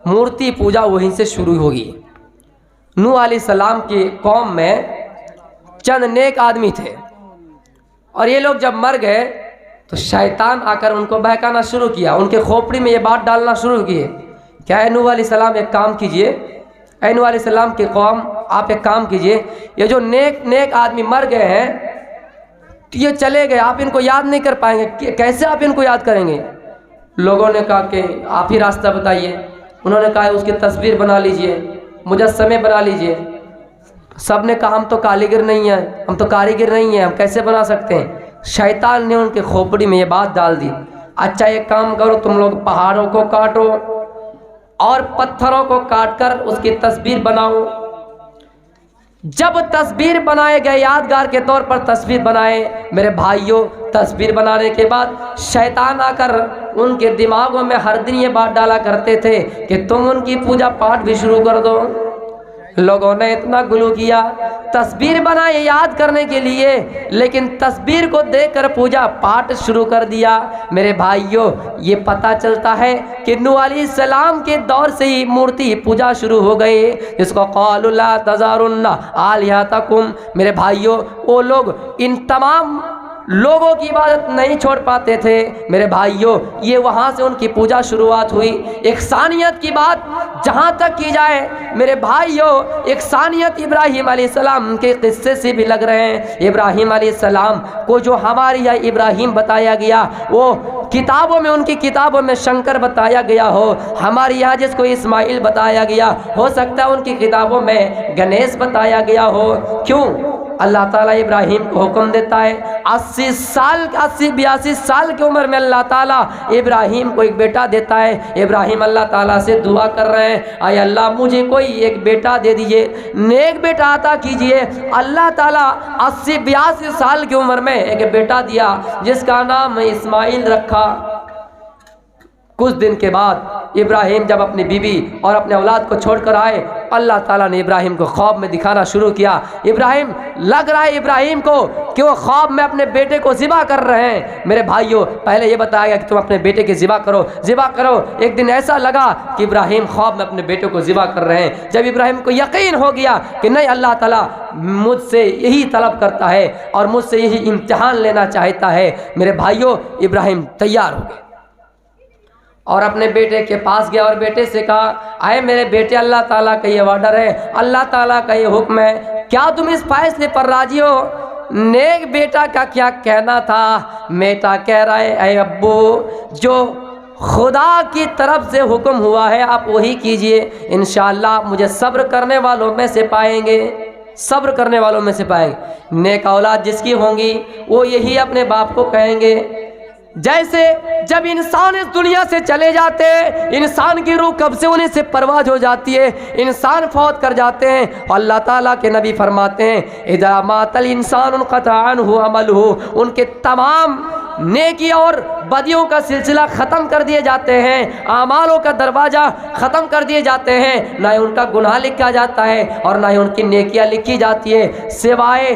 مورتی پوجا وہیں سے شروع ہوگی۔ نوح علیہ السلام کی قوم میں چند نیک آدمی تھے، اور یہ لوگ جب مر گئے تو شیطان آ کر ان کو بہکانا شروع کیا، ان کے کھوپڑی میں یہ بات ڈالنا شروع کیے، کیا اے نوح علیہ السلام ایک کام کیجئے، اے نوح علیہ السلام کی قوم آپ ایک کام کیجئے، یہ جو نیک آدمی مر گئے ہیں یہ چلے گئے، آپ ان کو یاد نہیں کر پائیں گے، کیسے آپ ان کو یاد کریں گے؟ لوگوں نے کہا کہ آپ ہی راستہ بتائیے۔ انہوں نے کہا اس کی تصویر بنا لیجئے، مجسمے بنا لیجئے۔ سب نے کہا ہم تو کاریگر نہیں ہیں، ہم تو کاریگر نہیں ہیں، ہم کیسے بنا سکتے ہیں؟ شیطان نے ان کے کھوپڑی میں یہ بات ڈال دی، اچھا ایک کام کرو، تم لوگ پہاڑوں کو کاٹو اور پتھروں کو کاٹ کر اس کی تصویر بناؤ۔ جب تصویر بنائے گئے، یادگار کے طور پر تصویر بنائے، میرے بھائیوں تصویر بنانے کے بعد شیطان آ کر ان کے دماغوں میں ہر دن یہ بات ڈالا کرتے تھے کہ تم ان کی پوجا پاٹ بھی شروع کر دو۔ لوگوں نے اتنا گلو کیا، تصویر بنائے یاد کرنے کے لیے، لیکن تصویر کو دیکھ کر پوجا پاٹ شروع کر دیا۔ میرے بھائیوں یہ پتہ چلتا ہے کہ نوح علیہ السلام کے دور سے ہی مورتی پوجا شروع ہو گئی، جس کو قالوا لا تذرن آلہتکم۔ میرے بھائیوں وہ لوگ ان تمام لوگوں کی عبادت نہیں چھوڑ پاتے تھے۔ میرے بھائیوں یہ وہاں سے ان کی پوجا شروعات ہوئی۔ احسانیت کی بات جہاں تک کی جائے میرے بھائیوں، احسانیت ابراہیم علیہ السلام کے قصے سے بھی لگ رہے ہیں۔ ابراہیم علیہ السلام کو جو ہمارے یہاں ابراہیم بتایا گیا، وہ کتابوں میں ان کی کتابوں میں شنکر بتایا گیا ہو، ہمارے یہاں جس کو اسماعیل بتایا گیا، ہو سکتا ہے ان کی کتابوں میں گنیش بتایا گیا ہو۔ کیوں؟ اللہ تعالیٰ ابراہیم کو حکم دیتا ہے، 82 سال کی عمر میں اللہ تعالیٰ ابراہیم کو ایک بیٹا دیتا ہے۔ ابراہیم اللہ تعالیٰ سے دعا کر رہے ہیں، اے اللہ مجھے کوئی ایک بیٹا دے دیجئے، نیک بیٹا عطا کیجئے۔ اللہ تعالیٰ 82 سال کی عمر میں ایک بیٹا دیا جس کا نام اسماعیل رکھا۔ کچھ دن کے بعد ابراہیم جب اپنی بیوی اور اپنے اولاد کو چھوڑ کر آئے، اللہ تعالیٰ نے ابراہیم کو خواب میں دکھانا شروع کیا۔ ابراہیم لگ رہا ہے ابراہیم کو کہ وہ خواب میں اپنے بیٹے کو ذبح کر رہے ہیں۔ میرے بھائیوں پہلے یہ بتایا گیا کہ تم اپنے بیٹے کی ذبح کرو۔ ایک دن ایسا لگا کہ ابراہیم خواب میں اپنے بیٹے کو ذبح کر رہے ہیں۔ جب ابراہیم کو یقین ہو گیا کہ نہیں اللہ تعالیٰ مجھ سے یہی طلب کرتا ہے اور مجھ سے یہی امتحان لینا چاہتا ہے، میرے بھائیوں ابراہیم تیار ہو گئے اور اپنے بیٹے کے پاس گیا اور بیٹے سے کہا، اے میرے بیٹے اللہ تعالیٰ کا یہ آرڈر ہے، اللہ تعالیٰ کا یہ حکم ہے، کیا تم اس فیصلے پر راضی ہو؟ نیک بیٹا کا کیا کہنا تھا؟ بیٹا کہہ رہا ہے، اے ابو جو خدا کی طرف سے حکم ہوا ہے آپ وہی کیجئے، انشاءاللہ مجھے صبر کرنے والوں میں سے پائیں گے، صبر کرنے والوں میں سے پائیں گے۔ نیک اولاد جس کی ہوں گی وہ یہی اپنے باپ کو کہیں گے۔ جیسے جب انسان اس دنیا سے چلے جاتے ہیں، انسان کی روح کب سے انہیں سے پرواز ہو جاتی ہے، انسان فوت کر جاتے ہیں، اور اللہ تعالیٰ کے نبی فرماتے ہیں اذا مات الانسان انقطع عنہ عملہ، ان کے تمام نیکی اور بدیوں کا سلسلہ ختم کر دیے جاتے ہیں، اعمالوں کا دروازہ ختم کر دیے جاتے ہیں، نہ ہی ان کا گناہ لکھا جاتا ہے اور نہ ہی ان کی نیکیاں لکھی جاتی ہے، سوائے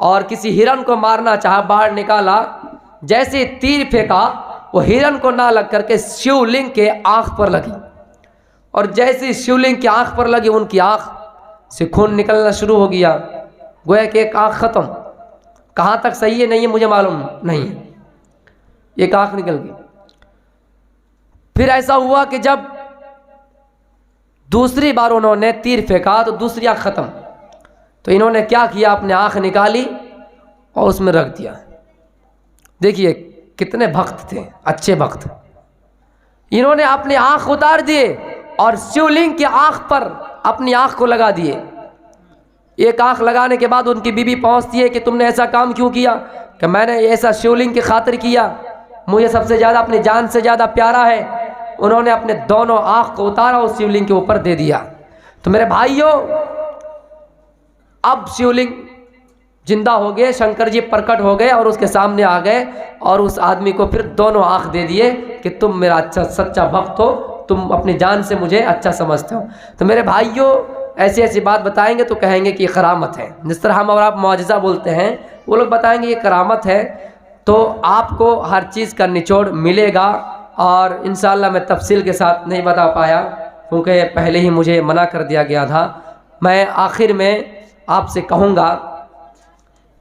اور کسی ہرن کو مارنا چاہا، باہر نکالا، جیسے تیر پھینکا وہ ہرن کو نہ لگ کر کے شیو لنگ کے آنکھ پر لگی، اور جیسے شیو لنگ کی آنکھ پر لگی ان کی آنکھ سے خون نکلنا شروع ہو گیا، گویا کہ ایک آنکھ ختم۔ کہاں تک صحیح ہے نہیں ہے مجھے معلوم نہیں، ایک آنکھ نکل گئی۔ پھر ایسا ہوا کہ جب دوسری بار انہوں نے تیر پھینکا تو دوسری آنکھ ختم، تو انہوں نے کیا کیا، اپنے آنکھ نکالی اور اس میں رکھ دیا۔ دیکھیے کتنے بھکت تھے، اچھے بھکت۔ انہوں نے اپنے آنکھ اتار دیے اور شیو لنگ کی آنکھ پر اپنی آنکھ کو لگا دیے۔ ایک آنکھ لگانے کے بعد ان کی بیوی پہنچتی ہے کہ تم نے ایسا کام کیوں کیا؟ کہ میں نے ایسا شیو لنگ کی خاطر کیا، مجھے سب سے زیادہ اپنی جان سے زیادہ پیارا ہے۔ انہوں نے اپنے دونوں آنکھ کو اتارا اور شیو لنگ کے اوپر دے دیا۔ تو میرے بھائیوں، اب شیو لنگ زندہ ہو گئے، شنکر جی پرکٹ ہو گئے اور اس کے سامنے آ گئے اور اس آدمی کو پھر دونوں آنکھ دے دیے کہ تم میرا اچھا سچا بھکت ہو، تم اپنی جان سے مجھے اچھا سمجھتے ہو۔ تو میرے بھائیوں، ایسی ایسی بات بتائیں گے تو کہیں گے کہ یہ کرامت ہے، جس طرح ہم اور آپ معجزہ بولتے ہیں وہ لوگ بتائیں گے یہ کرامت ہے۔ تو آپ کو ہر چیز کا نچوڑ ملے گا، اور انشاءاللہ میں تفصیل کے ساتھ نہیں بتا پایا کیونکہ پہلے ہی مجھے منع کر دیا گیا تھا۔ میں آخر میں آپ سے کہوں گا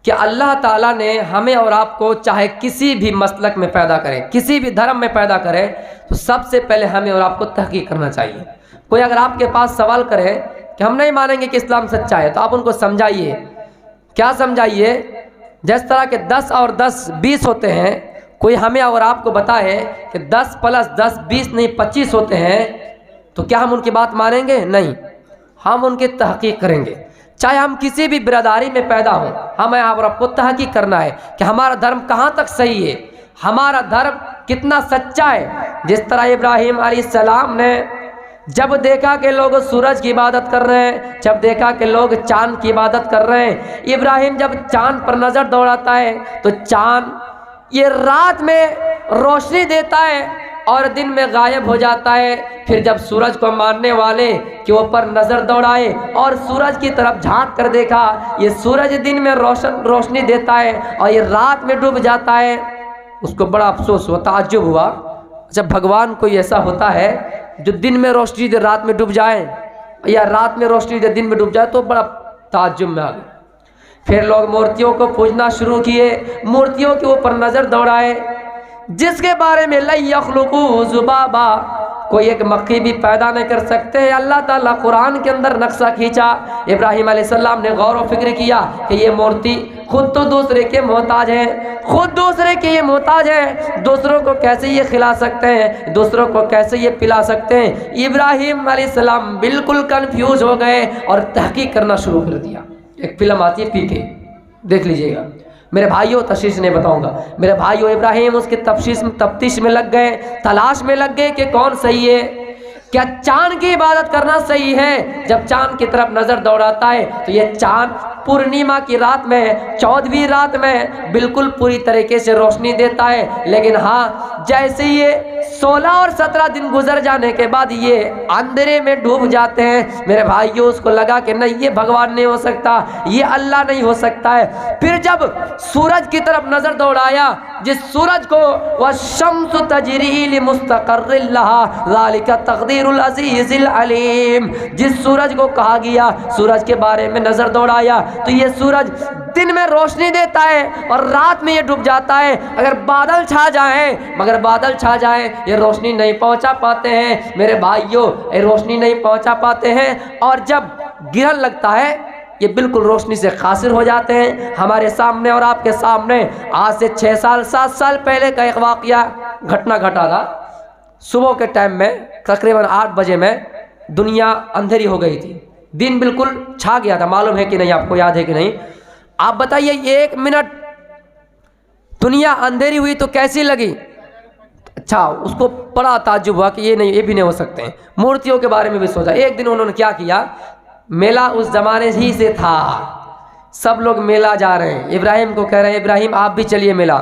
کہ اللہ تعالیٰ نے ہمیں اور آپ کو چاہے کسی بھی مسلک میں پیدا کرے، کسی بھی دھرم میں پیدا کرے، تو سب سے پہلے ہمیں اور آپ کو تحقیق کرنا چاہیے۔ کوئی اگر آپ کے پاس سوال کرے کہ ہم نہیں مانیں گے کہ اسلام سچا ہے، تو آپ ان کو سمجھائیے۔ کیا سمجھائیے؟ جس طرح کہ 10 اور 10 20 ہوتے ہیں، کوئی ہمیں اور آپ کو بتائے کہ 10 + 10 20 نہیں 25 ہوتے ہیں، تو کیا ہم ان کی بات مانیں گے؟ نہیں، ہم ان کی تحقیق کریں گے۔ چاہے ہم کسی بھی برادری میں پیدا ہوں، ہمیں اور آپ کو تحقیق کرنا ہے کہ ہمارا دھرم کہاں تک صحیح ہے، ہمارا دھرم کتنا سچا ہے۔ جس طرح ابراہیم علیہ السلام نے جب دیکھا کہ لوگ سورج کی عبادت کر رہے ہیں، جب دیکھا کہ لوگ چاند کی عبادت کر رہے ہیں، ابراہیم جب چاند پر نظر دوڑاتا ہے تو چاند یہ رات میں روشنی دیتا ہے اور دن میں غائب ہو جاتا ہے۔ پھر جب سورج کو ماننے والے کے اوپر نظر دوڑائے اور سورج کی طرف جھانک کر دیکھا، یہ سورج دن میں روشنی دیتا ہے اور یہ رات میں ڈوب جاتا ہے، اس کو بڑا افسوس ہوا، تعجب ہوا، جب بھگوان کوئی ایسا ہوتا ہے جو دن میں روشنی دے رات میں ڈوب جائے، یا رات میں روشنی دے دن میں ڈوب جائے، تو بڑا تعجب میں آ گیا۔ پھر لوگ مورتیوں کو پوجنا شروع کیے، مورتیوں کے اوپر نظر دوڑائے، جس کے بارے میں لن یخلقوا ذبابا، کوئی ایک مکھی بھی پیدا نہیں کر سکتے۔ اللہ تعالیٰ قرآن کے اندر نقشہ کھینچا، ابراہیم علیہ السلام نے غور و فکر کیا کہ یہ مورتی خود تو دوسرے کے محتاج ہے، خود دوسرے کے یہ محتاج ہے، دوسروں کو کیسے یہ کھلا سکتے ہیں، دوسروں کو کیسے یہ پلا سکتے ہیں۔ ابراہیم علیہ السلام بالکل کنفیوز ہو گئے اور تحقیق کرنا شروع کر دیا۔ ایک فلم آتی ہے پی کے، دیکھ لیجئے گا میرے بھائیوں، تشخیص نہیں بتاؤں گا میرے بھائیوں۔ ابراہیم اس کی تفتیش میں لگ گئے، تلاش میں لگ گئے کہ کون صحیح ہے، کیا چاند کی عبادت کرنا صحیح ہے؟ جب چاند کی طرف نظر دوڑاتا ہے تو یہ چاند پورنیما کی رات میں، 14ویں رات میں بالکل پوری طریقے سے روشنی دیتا ہے، لیکن ہاں جیسے یہ 16 اور 17 دن گزر جانے کے بعد یہ اندھیرے میں ڈوب جاتے ہیں۔ میرے بھائیوں، اس کو لگا کہ نہیں، یہ بھگوان نہیں ہو سکتا، یہ اللہ نہیں ہو سکتا ہے۔ پھر جب سورج کی طرف نظر دوڑایا، جس سورج کو والشمس تجری لمستقر لها ذلك تقدیر العزیز العلیم، جس سورج کو کہا گیا سورج کے بارے میں نظر دوڑایا، تو یہ سورج دن میں روشنی دیتا ہے اور رات میں یہ ڈوب جاتا ہے۔ اگر بادل چھا جائیں، مگر بادل چھا جائیں یہ روشنی نہیں پہنچا پاتے ہیں۔ میرے بھائیوں، یہ روشنی نہیں پہنچا پاتے ہیں، اور جب گرہن لگتا ہے یہ بالکل روشنی سے قاصر ہو جاتے ہیں۔ ہمارے سامنے اور آپ کے سامنے آج سے 6 سال 7 سال پہلے کا ایک واقعہ گھٹنا گھٹا تھا۔ صبح کے ٹائم میں تقریباً 8 بجے میں دنیا اندھیری ہو گئی تھی، دن بالکل چھا گیا تھا۔ معلوم ہے کہ نہیں، آپ کو یاد ہے کہ نہیں؟ آپ بتائیے 1 منٹ دنیا اندھیری ہوئی تو کیسی لگی؟ اچھا، اس کو بڑا تعجب ہوا کہ یہ نہیں، یہ بھی نہیں ہو سکتے ہیں۔ مورتیوں کے بارے میں بھی سوچا۔ ایک دن انہوں نے کیا کیا، میلہ اس زمانے ہی سے تھا، سب لوگ میلہ جا رہے ہیں، ابراہیم کو کہہ رہے ہیں ابراہیم آپ بھی چلیے میلہ۔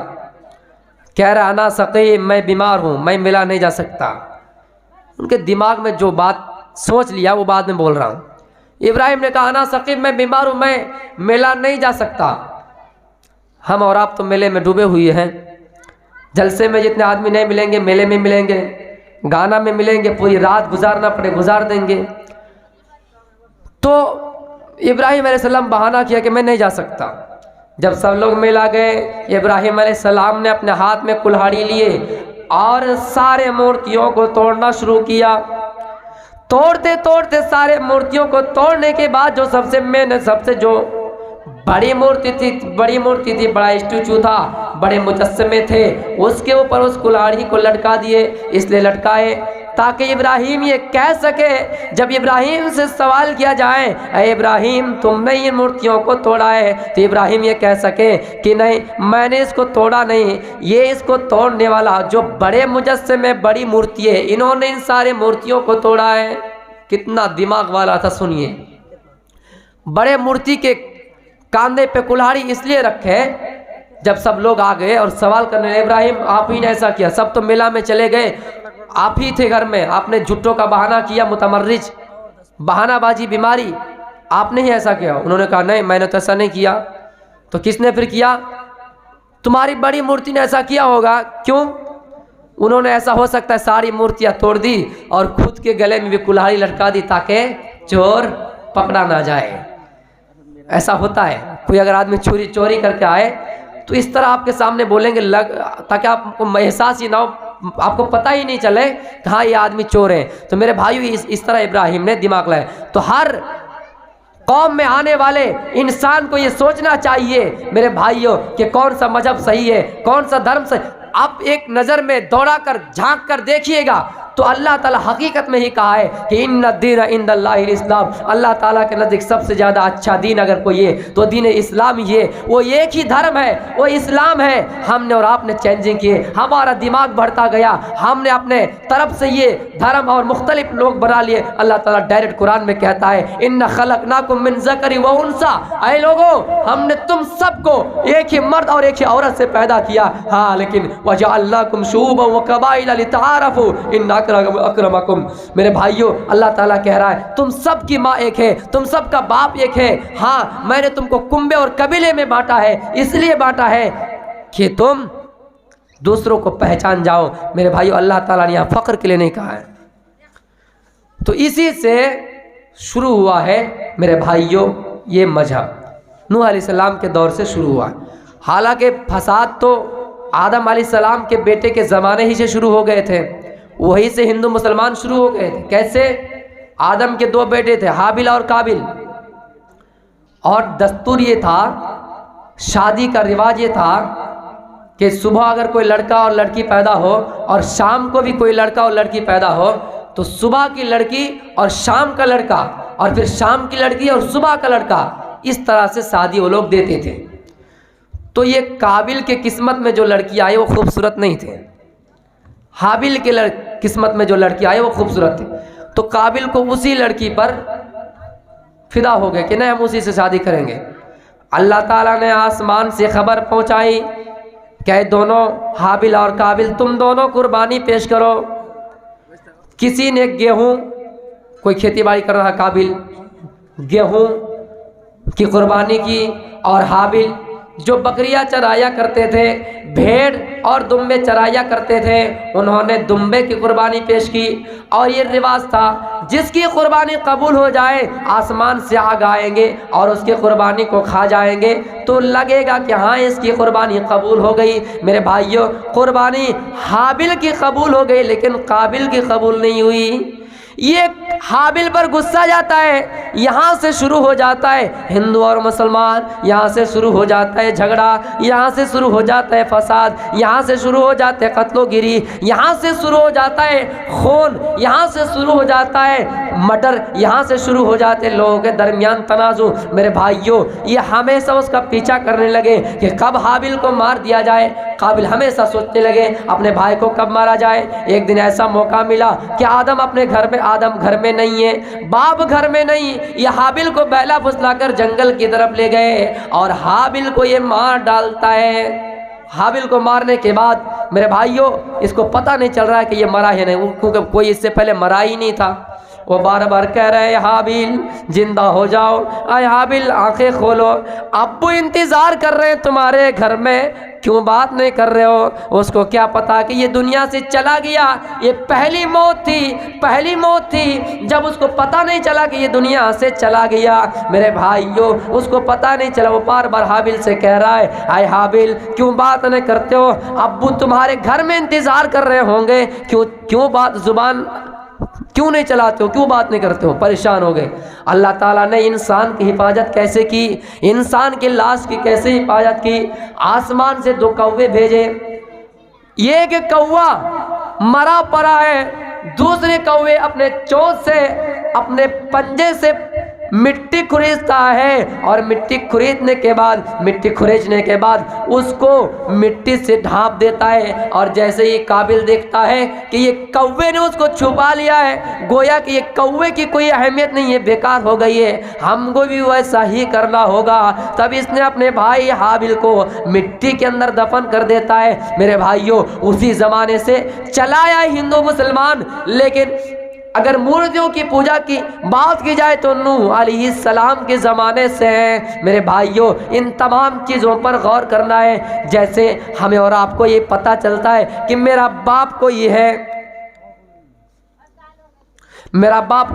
کہہ رہا انا سقیم، میں بیمار ہوں، میں میلہ نہیں جا سکتا۔ ان کے دماغ میں جو بات سوچ لیا وہ بعد میں بول رہا ہوں۔ ابراہیم نے کہا انا سقیم، میں بیمار ہوں، میں میلہ نہیں جا سکتا۔ ہم اور آپ تو میلے میں ڈوبے ہوئے ہیں، جلسے میں جتنے آدمی نہیں ملیں گے میلے میں ملیں گے، گانا میں ملیں گے، پوری رات گزارنا پڑے گزار دیں گے۔ تو ابراہیم علیہ السلام بہانہ کیا کہ میں نہیں جا سکتا۔ جب سب لوگ مل آ گئے، ابراہیم علیہ السلام نے اپنے ہاتھ میں کلہاڑی لیے اور سارے مورتیوں کو توڑنا شروع کیا۔ توڑتے توڑتے سارے مورتیوں کو توڑنے کے بعد جو سب سے جو بڑی مورتی تھی، بڑا اسٹیچو تھا، بڑے مجسمے تھے، اس کے اوپر اس کلہاڑی کو لٹکا دیے۔ اس لیے لٹکائے تاکہ ابراہیم یہ کہہ سکے، جب ابراہیم سے سوال کیا جائے اے ابراہیم تم نے ان مورتیوں کو توڑا ہے، تو ابراہیم یہ کہہ سکے کہ نہیں میں نے اس کو توڑا نہیں، یہ اس کو توڑنے والا جو بڑے مجسمے بڑی مورتی ہے انہوں نے ان سارے مورتیوں کو توڑا ہے۔ کتنا دماغ والا تھا سنیے۔ بڑے مورتی کے کاندھے پہ کلہاڑی اس لیے رکھے، جب سب لوگ آ گئے اور سوال کرنے لگے ابراہیم آپ ہی نے ایسا کیا، سب تو میلہ میں چلے گئے، آپ ہی تھے گھر میں، آپ نے جھٹوں کا بہانہ کیا، متمرج بہانہ بازی بیماری، آپ نے ہی ایسا کیا۔ انہوں نے کہا نہیں میں نے تو ایسا نہیں کیا۔ تو کس نے پھر کیا؟ تمہاری بڑی مورتی نے ایسا کیا ہوگا۔ کیوں؟ انہوں نے ایسا ہو سکتا ہے ساری مورتیاں توڑ دی اور خود کے گلے میں بھی کلہاڑی لٹکا دی تاکہ چور پکڑا نہ جائے۔ ایسا ہوتا ہے، کوئی اگر آدمی چوری کر کے آئے تو اس طرح آپ کے سامنے بولیں گے تاکہ آپ کو احساس ہی نہ ہو، آپ کو پتہ ہی نہیں چلے کہ ہاں یہ آدمی چور ہے۔ تو میرے بھائیو اس طرح ابراہیم نے دماغ لائے۔ تو ہر قوم میں آنے والے انسان کو یہ سوچنا چاہیے میرے بھائیو کہ کون سا مذہب صحیح ہے، کون سا دھرم صحیح۔ آپ ایک نظر میں دوڑا کر جھانک کر دیکھیے گا تو اللہ تعالیٰ حقیقت میں ہی کہا ہے کہ ان الدین عند اللہ الاسلام، اللہ تعالیٰ کے نزدیک سب سے زیادہ اچھا دین اگر کوئی ہے تو دین اسلام ہی ہے، وہ ایک ہی دھرم ہے، وہ اسلام ہے۔ ہم نے اور آپ نے چینجنگ کیے، ہمارا دماغ بڑھتا گیا، ہم نے اپنے طرف سے یہ دھرم اور مختلف لوگ بنا لیے۔ اللہ تعالیٰ ڈائریکٹ قرآن میں کہتا ہے ان خلقناکم من ذکر و انثی، اے لوگو ہم نے تم سب کو ایک ہی مرد اور ایک ہی عورت سے پیدا کیا، ہاں لیکن وجعلناکم شعوبا وقبائل لتعارفوا ان اکرمکم۔ میرے بھائیو اللہ تعالیٰ کہہ رہا ہے تم سب کی ماں ایک ہے، تم سب کا باپ ایک ہے، ہاں میں نے تم کو کنبے اور قبیلے میں بانٹا ہے، اس لیے بانٹا ہے کہ تم دوسروں کو پہچان جاؤ۔ میرے بھائیو اللہ تعالیٰ نے یہاں فقر کے لیے نہیں کہا ہے۔ تو اسی سے شروع ہوا ہے میرے بھائیو یہ مذہب، نوح علیہ السلام کے دور سے شروع ہوا۔ حالانکہ فساد تو آدم علیہ السلام کے بیٹے کے زمانے ہی سے شروع ہو گئے تھے، وہی سے ہندو مسلمان شروع ہو گئے تھے۔ کیسے؟ آدم کے دو بیٹے تھے حابل اور قابل، اور دستور یہ تھا، شادی کا رواج یہ تھا کہ صبح اگر کوئی لڑکا اور لڑکی پیدا ہو اور شام کو بھی کوئی لڑکا اور لڑکی پیدا ہو تو صبح کی لڑکی اور شام کا لڑکا اور پھر شام کی لڑکی اور صبح کا لڑکا، اس طرح سے شادی وہ لوگ دیتے تھے۔ تو یہ قابل کے قسمت میں جو لڑکی آئی وہ خوبصورت نہیں تھے، حابل کے قسمت میں جو لڑکی آئی وہ خوبصورت تھی، تو قابل کو اسی لڑکی پر فدا ہو گئے کہ نہیں ہم اسی سے شادی کریں گے۔ اللہ تعالیٰ نے آسمان سے خبر پہنچائی کہ دونوں حابل اور قابل تم دونوں قربانی پیش کرو۔ کسی نے گیہوں، کوئی کھیتی باڑی کر رہا قابل گیہوں کی قربانی کی، اور حابل جو بکریاں چرایا کرتے تھے، بھیڑ اور دمبے چرایا کرتے تھے، انہوں نے دمبے کی قربانی پیش کی۔ اور یہ رواج تھا جس کی قربانی قبول ہو جائے آسمان سے آگ آئیں گے اور اس کی قربانی کو کھا جائیں گے تو لگے گا کہ ہاں اس کی قربانی قبول ہو گئی۔ میرے بھائیوں قربانی حابل کی قبول ہو گئی لیکن قابل کی قبول نہیں ہوئی۔ یہ حابل پر غصہ جاتا ہے، یہاں سے شروع ہو جاتا ہے ہندو اور مسلمان، یہاں سے شروع ہو جاتا ہے جھگڑا، یہاں سے شروع ہو جاتا ہے فساد، یہاں سے شروع ہو جاتے قتل و گری، یہاں سے شروع ہو جاتا ہے خون، یہاں سے شروع ہو جاتا ہے مرڈر، یہاں سے شروع ہو جاتے لوگوں کے درمیان تنازع۔ میرے بھائیوں یہ ہمیشہ اس کا پیچھا کرنے لگے کہ کب حابل کو مار دیا جائے۔ قابل ہمیشہ سوچنے لگے اپنے بھائی کو کب مارا جائے۔ ایک دن ایسا موقع ملا کہ آدم گھر میں نہیں ہے، باپ گھر میں نہیں، یہ حابل کو بہلا پھسلا کر جنگل کی طرف لے گئے اور حابل کو یہ مار ڈالتا ہے۔ حابل کو مارنے کے بعد میرے بھائیوں اس کو پتہ نہیں چل رہا ہے کہ یہ مرا ہے نہیں، کیونکہ کوئی اس سے پہلے مرا ہی نہیں تھا۔ وہ بار بار کہہ رہے ہیں حابیل زندہ ہو جاؤ، اے حابیل آنکھیں کھولو، ابو انتظار کر رہے ہیں تمہارے گھر میں، کیوں بات نہیں کر رہے ہو؟ اس کو کیا پتا کہ یہ دنیا سے چلا گیا، یہ پہلی موت تھی جب اس کو پتا نہیں چلا کہ یہ دنیا سے چلا گیا۔ میرے بھائیوں اس کو پتا نہیں چلا، وہ بار بار حابیل سے کہہ رہا ہے اے حابیل کیوں بات نہیں کرتے ہو؟ ابو تمہارے گھر میں انتظار کر رہے ہوں گے، کیوں بات زبان کیوں نہیں چلاتے ہو، کیوں بات نہیں کرتے ہو؟ پریشان ہو گئے۔ اللہ تعالیٰ نے انسان کی حفاظت کیسے کی، انسان کی لاش کی کیسے حفاظت کی؟ آسمان سے 2 کوے بھیجے، یہ کہ کوا مرا پڑا ہے، دوسرے کوے اپنے چونچ سے اپنے پنجے سے مٹی کھریدتا ہے، اور مٹی کھریدنے کے بعد اس کو مٹی سے ڈھانپ دیتا ہے، اور جیسے ہی قابل دیکھتا ہے کہ یہ کوے نے اس کو چھپا لیا ہے، گویا کہ یہ کوے کی کوئی اہمیت نہیں ہے، بیکار ہو گئی ہے، ہم کو بھی ویسا ہی کرنا ہوگا، تب اس نے اپنے بھائی حابیل کو مٹی کے اندر دفن کر دیتا ہے۔ میرے بھائیوں اسی زمانے سے چلا آیا ہندو مسلمان، لیکن اگر مورتیوں کی پوجا کی بات کی جائے تو نوح علیہ السلام کے زمانے سے ہیں۔ میرے بھائیوں ان تمام چیزوں پر غور کرنا ہے، جیسے ہمیں اور آپ کو یہ پتہ چلتا ہے کہ میرا باپ کوئی ہے، میرا باپ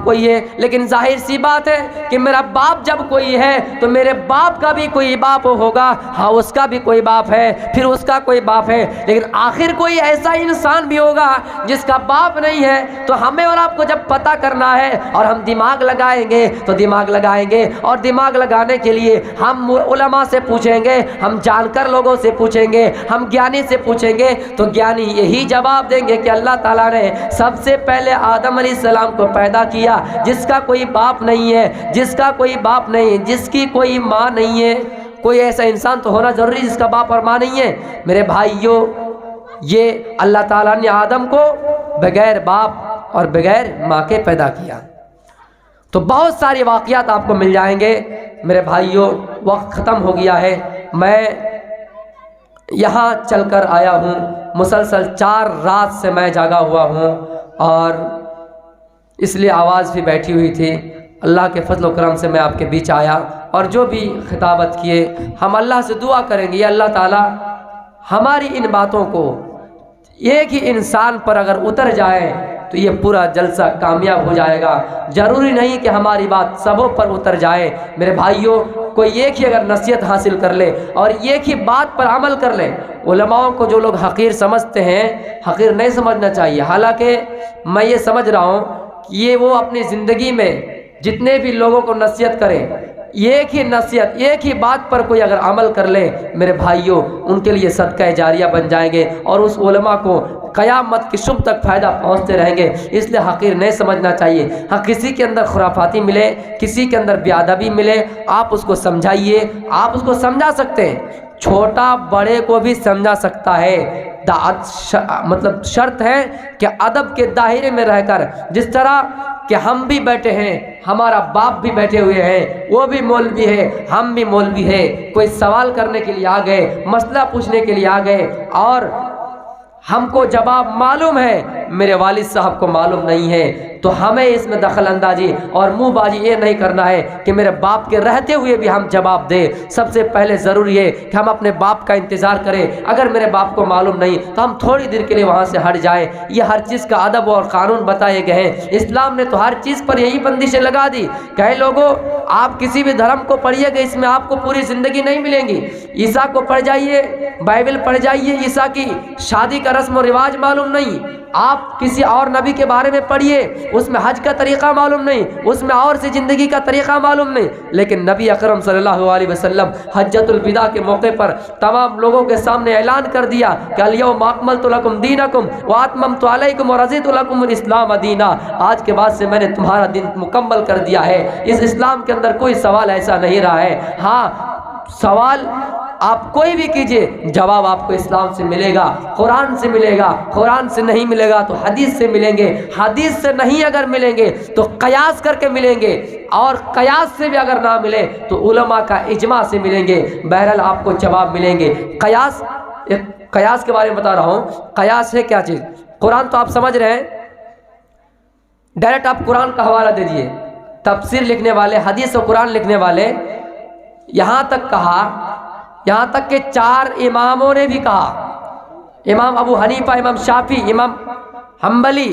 کوئی ہے، لیکن ظاہر سی بات ہے کہ میرا باپ جب کوئی ہے تو میرے باپ کا بھی کوئی باپ ہوگا، ہاں اس کا بھی کوئی باپ ہے، پھر اس کا کوئی باپ ہے، لیکن آخر کوئی ایسا انسان بھی ہوگا جس کا باپ نہیں ہے۔ تو ہمیں اور آپ کو جب پتہ کرنا ہے اور ہم دماغ لگائیں گے اور دماغ لگانے کے لیے ہم علماء سے پوچھیں گے، ہم جانکر لوگوں سے پوچھیں گے، ہم گیانی سے پوچھیں گے، تو گیانی یہی جواب دیں گے کہ اللہ تعالیٰ نے سب سے پہلے آدم علیہ السلام کو پیدا کیا، جس کا کوئی باپ نہیں ہے، جس کی کوئی ماں نہیں ہے۔ کوئی ایسا انسان تو ہونا ضروری جس کا باپ اور ماں نہیں ہے۔ میرے بھائیوں یہ اللہ تعالیٰ نے آدم کو بغیر باپ اور بغیر ماں کے پیدا کیا۔ تو بہت سارے واقعات آپ کو مل جائیں گے۔ میرے بھائیوں وقت ختم ہو گیا ہے، میں یہاں چل کر آیا ہوں، مسلسل 4 رات سے میں جاگا ہوا ہوں، اور اس لیے آواز بھی بیٹھی ہوئی تھی۔ اللہ کے فضل و کرم سے میں آپ کے بیچ آیا، اور جو بھی خطابت کیے ہم اللہ سے دعا کریں گے، یہ اللہ تعالیٰ ہماری ان باتوں کو ایک ہی انسان پر اگر اتر جائے تو یہ پورا جلسہ کامیاب ہو جائے گا۔ ضروری نہیں کہ ہماری بات سبوں پر اتر جائے۔ میرے بھائیوں کوئی ایک ہی اگر نصیحت حاصل کر لے اور ایک ہی بات پر عمل کر لے، علماء کو جو لوگ حقیر سمجھتے ہیں، حقیر نہیں سمجھنا چاہیے۔ حالانکہ میں یہ سمجھ رہا ہوں کہ یہ وہ اپنی زندگی میں جتنے بھی لوگوں کو نصیحت کرے، ایک ہی نصیحت ایک ہی بات پر کوئی اگر عمل کر لے، میرے بھائیوں ان کے لیے صدقہ جاریہ بن جائیں گے، اور اس علماء کو قیامت کی شب تک فائدہ پہنچتے رہیں گے۔ اس لیے حقیر نہیں سمجھنا چاہیے۔ ہاں کسی کے اندر خرافاتی ملے، کسی کے اندر بے ادبی ملے، آپ اس کو سمجھائیے، آپ اس کو سمجھا سکتے ہیں، چھوٹا بڑے کو بھی سمجھا سکتا ہے۔ مطلب شرط ہے کہ ادب کے دائرے میں رہ کر، جس طرح کہ ہم بھی بیٹھے ہیں، ہمارا باپ بھی بیٹھے ہوئے ہیں، وہ بھی مولوی ہے، ہم بھی مولوی ہے، کوئی سوال کرنے کے لیے آ گئے، مسئلہ پوچھنے کے لیے آ گئے، اور ہم کو جواب معلوم ہے، میرے والد صاحب کو معلوم نہیں ہے، تو ہمیں اس میں دخل اندازی اور منہ بازی یہ نہیں کرنا ہے کہ میرے باپ کے رہتے ہوئے بھی ہم جواب دیں۔ سب سے پہلے ضروری ہے کہ ہم اپنے باپ کا انتظار کریں۔ اگر میرے باپ کو معلوم نہیں تو ہم تھوڑی دیر کے لیے وہاں سے ہٹ جائیں۔ یہ ہر چیز کا ادب اور قانون بتائے گئے ہیں۔ اسلام نے تو ہر چیز پر یہی بندشیں لگا دی۔ کہے لوگوں آپ کسی بھی دھرم کو پڑھیے گا، اس میں آپ کو پوری زندگی نہیں ملیں گی۔ عیسیٰ کو پڑھ جائیے، بائبل پڑھ جائیے، عیسیٰ کی شادی کا رسم و رواج معلوم نہیں۔ آپ کسی اور نبی کے بارے میں پڑھیے، اس میں حج کا طریقہ معلوم نہیں، اس میں اور سی زندگی کا طریقہ معلوم نہیں۔ لیکن نبی اکرم صلی اللہ علیہ وسلم حجۃ الوداع کے موقع پر تمام لوگوں کے سامنے اعلان کر دیا کہ الیوم اکملت لکم دینکم واتممت علیکم ورضیت لکم الاسلام دینا، آج کے بعد سے میں نے تمہارا دین مکمل کر دیا ہے۔ اس اسلام کے اندر کوئی سوال ایسا نہیں رہا ہے۔ ہاں سوال آپ کوئی بھی کیجئے، جواب آپ کو اسلام سے ملے گا، قرآن سے ملے گا، قرآن سے نہیں ملے گا تو حدیث سے ملیں گے، حدیث سے نہیں اگر ملیں گے تو قیاس کر کے ملیں گے، اور قیاس سے بھی اگر نہ ملے تو علماء کا اجماع سے ملیں گے۔ بہرحال آپ کو جواب ملیں گے۔ قیاس کے بارے میں بتا رہا ہوں، قیاس ہے کیا چیز؟ قرآن تو آپ سمجھ رہے ہیں، ڈائریکٹ آپ قرآن کا حوالہ دے دیے. تفسیر لکھنے والے، حدیث و قرآن لکھنے والے یہاں تک کہا، یہاں تک کہ 4 اماموں نے بھی کہا، امام ابو حنیفہ، امام شافعی، امام حنبلی،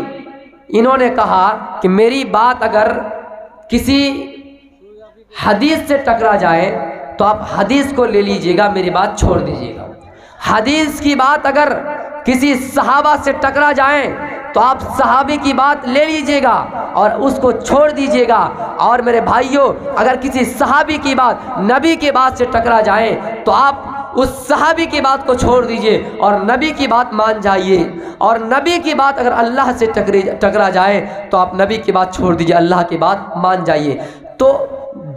انہوں نے کہا کہ میری بات اگر کسی حدیث سے ٹکرا جائے تو آپ حدیث کو لے لیجئے گا، میری بات چھوڑ دیجئے گا. حدیث کی بات اگر کسی صحابہ سے ٹکرا جائیں تو آپ صحابی کی بات لے لیجئے گا اور اس کو چھوڑ دیجئے گا. اور میرے بھائیوں، اگر کسی صحابی کی بات نبی کی بات سے ٹکرا جائے تو آپ اس صحابی کی بات کو چھوڑ دیجئے اور نبی کی بات مان جائیے. اور نبی کی بات اگر اللہ سے ٹکرا جائے تو آپ نبی کی بات چھوڑ دیجئے، اللہ کی بات مان جائیے. تو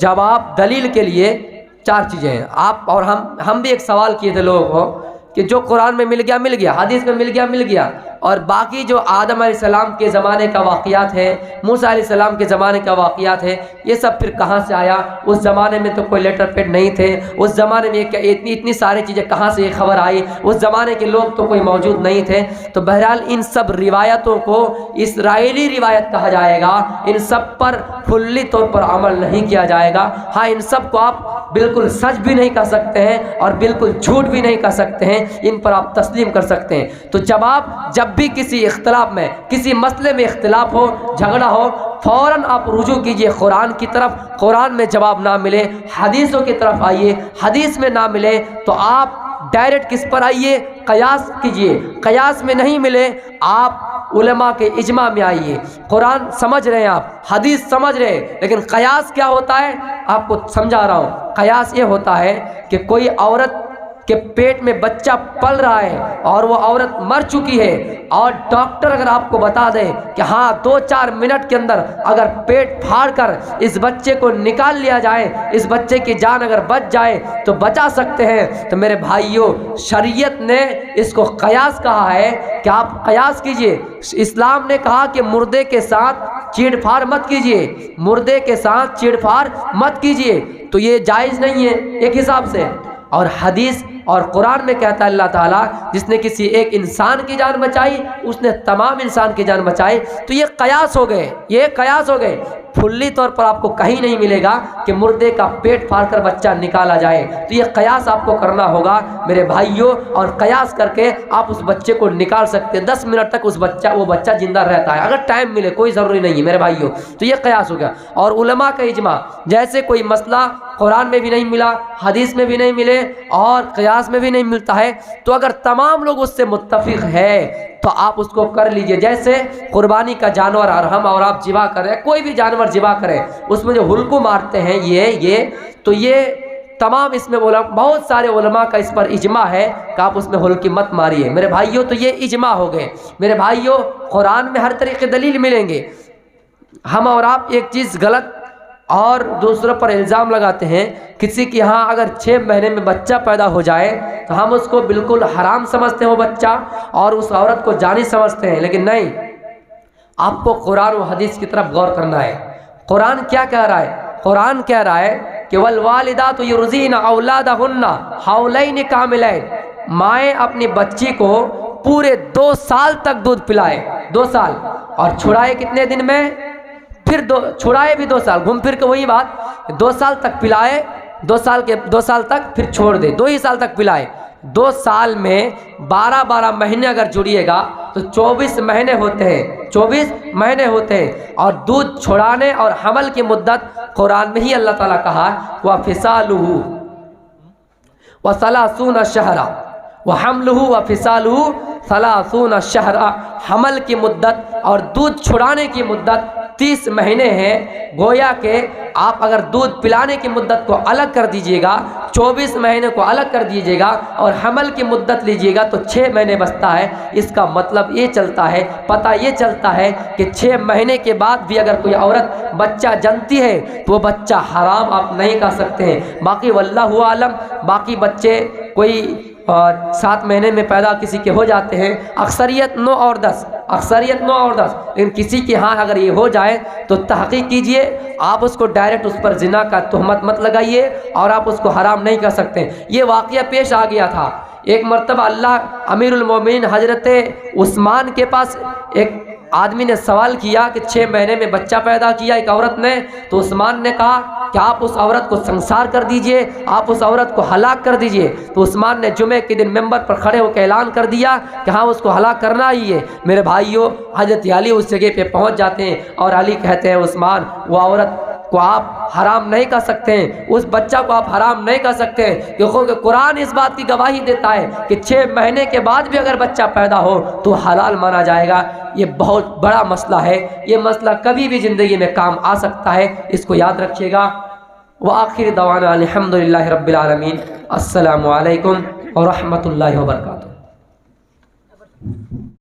جواب دلیل کے لیے 4 چیزیں ہیں. آپ اور ہم بھی ایک سوال کیے تھے لوگوں کو کہ جو قرآن میں مل گیا، حدیث میں مل گیا، اور باقی جو آدم علیہ السلام کے زمانے کا واقعات ہے، موسیٰ علیہ السلام کے زمانے کا واقعات ہے، یہ سب پھر کہاں سے آیا؟ اس زمانے میں تو کوئی لیٹر پیڈ نہیں تھے، اس زمانے میں اتنی ساری چیزیں کہاں سے یہ خبر آئی؟ اس زمانے کے لوگ تو کوئی موجود نہیں تھے. تو بہرحال ان سب روایتوں کو اسرائیلی روایت کہا جائے گا، ان سب پر کھلی طور پر عمل نہیں کیا جائے گا. ہاں، ان سب کو آپ بالکل سچ بھی نہیں کہہ سکتے ہیں اور بالکل جھوٹ بھی نہیں کہہ سکتے ہیں، ان پر آپ تسلیم کر سکتے ہیں. تو جب بھی کسی اختلاف میں، کسی مسئلے میں اختلاف ہو، جھگڑا ہو، فوراً آپ رجوع کیجئے قرآن کی طرف. قرآن میں جواب نہ ملے، حدیثوں کی طرف آئیے. حدیث میں نہ ملے تو آپ ڈائریکٹ کس پر آئیے؟ قیاس کیجئے. قیاس میں نہیں ملے، آپ علماء کے اجماع میں آئیے. قرآن سمجھ رہے ہیں آپ، حدیث سمجھ رہے ہیں، لیکن قیاس کیا ہوتا ہے آپ کو سمجھا رہا ہوں. قیاس یہ ہوتا ہے کہ کوئی عورت کہ پیٹ میں بچہ پل رہا ہے اور وہ عورت مر چکی ہے، اور ڈاکٹر اگر آپ کو بتا دے کہ ہاں 2-4 منٹ کے اندر اگر پیٹ پھاڑ کر اس بچے کو نکال لیا جائے، اس بچے کی جان اگر بچ جائے تو بچا سکتے ہیں، تو میرے بھائیوں، شریعت نے اس کو قیاس کہا ہے کہ آپ قیاس کیجئے. اسلام نے کہا کہ مردے کے ساتھ چیڑ پھاڑ مت کیجئے، مردے کے ساتھ چیڑ پھاڑ مت کیجئے. تو یہ جائز نہیں ہے ایک حساب سے. اور حدیث اور قرآن میں کہتا ہے اللہ تعالیٰ جس نے کسی ایک انسان کی جان بچائی اس نے تمام انسان کی جان بچائی. تو یہ قیاس ہو گئے، یہ قیاس ہو گئے. کھلی طور پر آپ کو کہیں نہیں ملے گا کہ مردے کا پیٹ پھاڑ کر بچہ نکالا جائے. تو یہ قیاس آپ کو کرنا ہوگا میرے بھائیوں، اور قیاس کر کے آپ اس بچے کو نکال سکتے ہیں. 10 منٹ تک وہ بچہ زندہ رہتا ہے اگر ٹائم ملے، کوئی ضروری نہیں ہے میرے بھائیوں. تو یہ قیاس ہو گیا. اور علماء کا اجماع، جیسے کوئی مسئلہ قرآن میں بھی نہیں ملا، حدیث میں بھی نہیں ملے اور قیاس میں بھی نہیں ملتا ہے، تو اگر تمام لوگ اس سے متفق ہے تو آپ اس کو کر لیجئے. جیسے قربانی کا جانور ہم اور آپ ذبح کریں، کوئی بھی جانور ذبح کریں، اس میں جو ہلکو مارتے ہیں تو یہ تمام اس میں بہت سارے علماء کا اس پر اجماع ہے کہ آپ اس میں ہلکی مت ماریے میرے بھائیوں. تو یہ اجماع ہو گئے میرے بھائیوں. قرآن میں ہر طریقے دلیل ملیں گے. ہم اور آپ ایک چیز غلط اور دوسروں پر الزام لگاتے ہیں. کسی کے ہاں اگر 6 مہینے میں بچہ پیدا ہو جائے تو ہم اس کو بالکل حرام سمجھتے ہیں وہ بچہ، اور اس عورت کو جانی سمجھتے ہیں. لیکن نہیں، آپ کو قرآن و حدیث کی طرف غور کرنا ہے. قرآن کیا کہہ رہا ہے؟ قرآن کہہ رہا ہے کہ والوالدات یرضین اولادہن حولین کاملین. مائیں اپنی بچی کو پورے 2 سال تک دودھ پلائے، 2 سال، اور چھڑائے کتنے دن میں؟ پھر چھڑائے بھی 2 سال. گھوم پھر کے وہی بات، 2 سال تک پلائے، 2 سال تک پھر چھوڑ دے. 2 ہی سال تک پلائے. 2 سال میں 12 مہینے اگر جڑیے گا تو 24 مہینے ہوتے ہیں، 24 مہینے ہوتے ہیں. اور دودھ چھڑانے اور حمل کی مدت قرآن میں ہی اللہ تعالیٰ کہا وَفِصَالُهُ وَثَلَاثُونَ شَهْرًا وَحَمْلُهُ وَفِصَالُهُ 30 شہرا. حمل کی مدت اور دودھ چھڑانے کی مدت 30 مہینے ہیں. گویا کہ آپ اگر دودھ پلانے کی مدت کو الگ کر دیجئے گا، 24 مہینے کو الگ کر دیجئے گا اور حمل کی مدت لیجئے گا تو 6 مہینے بچتا ہے. اس کا مطلب یہ چلتا ہے، پتہ یہ چلتا ہے کہ 6 مہینے کے بعد بھی اگر کوئی عورت بچہ جنتی ہے تو وہ بچہ حرام آپ نہیں کہہ سکتے ہیں. باقی واللہ عالم، باقی بچے کوئی 7 مہینے میں پیدا کسی کے ہو جاتے ہیں، اکثریت 9 اور 10، اکثریت 9 اور 10. لیکن کسی کے ہاں اگر یہ ہو جائے تو تحقیق کیجئے. آپ اس کو ڈائریکٹ اس پر زنا کا تہمت مت لگائیے اور آپ اس کو حرام نہیں کہہ سکتے. یہ واقعہ پیش آ گیا تھا. ایک مرتبہ اللہ امیر المومنین حضرت عثمان کے پاس ایک آدمی نے سوال کیا کہ 6 مہینے میں بچہ پیدا کیا ایک عورت نے، تو عثمان نے کہا کہ آپ اس عورت کو سنسار کر دیجئے، آپ اس عورت کو ہلاک کر دیجئے۔ تو عثمان نے جمعے کے دن ممبر پر کھڑے ہو کے اعلان کر دیا کہ ہاں اس کو ہلاک کرنا ہی ہے۔ میرے بھائیوں، حضرت علی اس جگہ پہ پہنچ جاتے ہیں اور علی کہتے ہیں عثمان وہ عورت کو آپ حرام نہیں کر سکتے ہیں، اس بچہ کو آپ حرام نہیں کر سکتے ہیں، کیونکہ قرآن اس بات کی گواہی دیتا ہے کہ 6 مہینے کے بعد بھی اگر بچہ پیدا ہو تو حلال مانا جائے گا۔ یہ بہت بڑا مسئلہ ہے، یہ مسئلہ کبھی بھی زندگی میں کام آ سکتا ہے، اس کو یاد رکھیے گا۔ وآخر دعوانا الحمدللہ رب العالمین۔ السلام علیکم ورحمۃ اللہ وبرکاتہ۔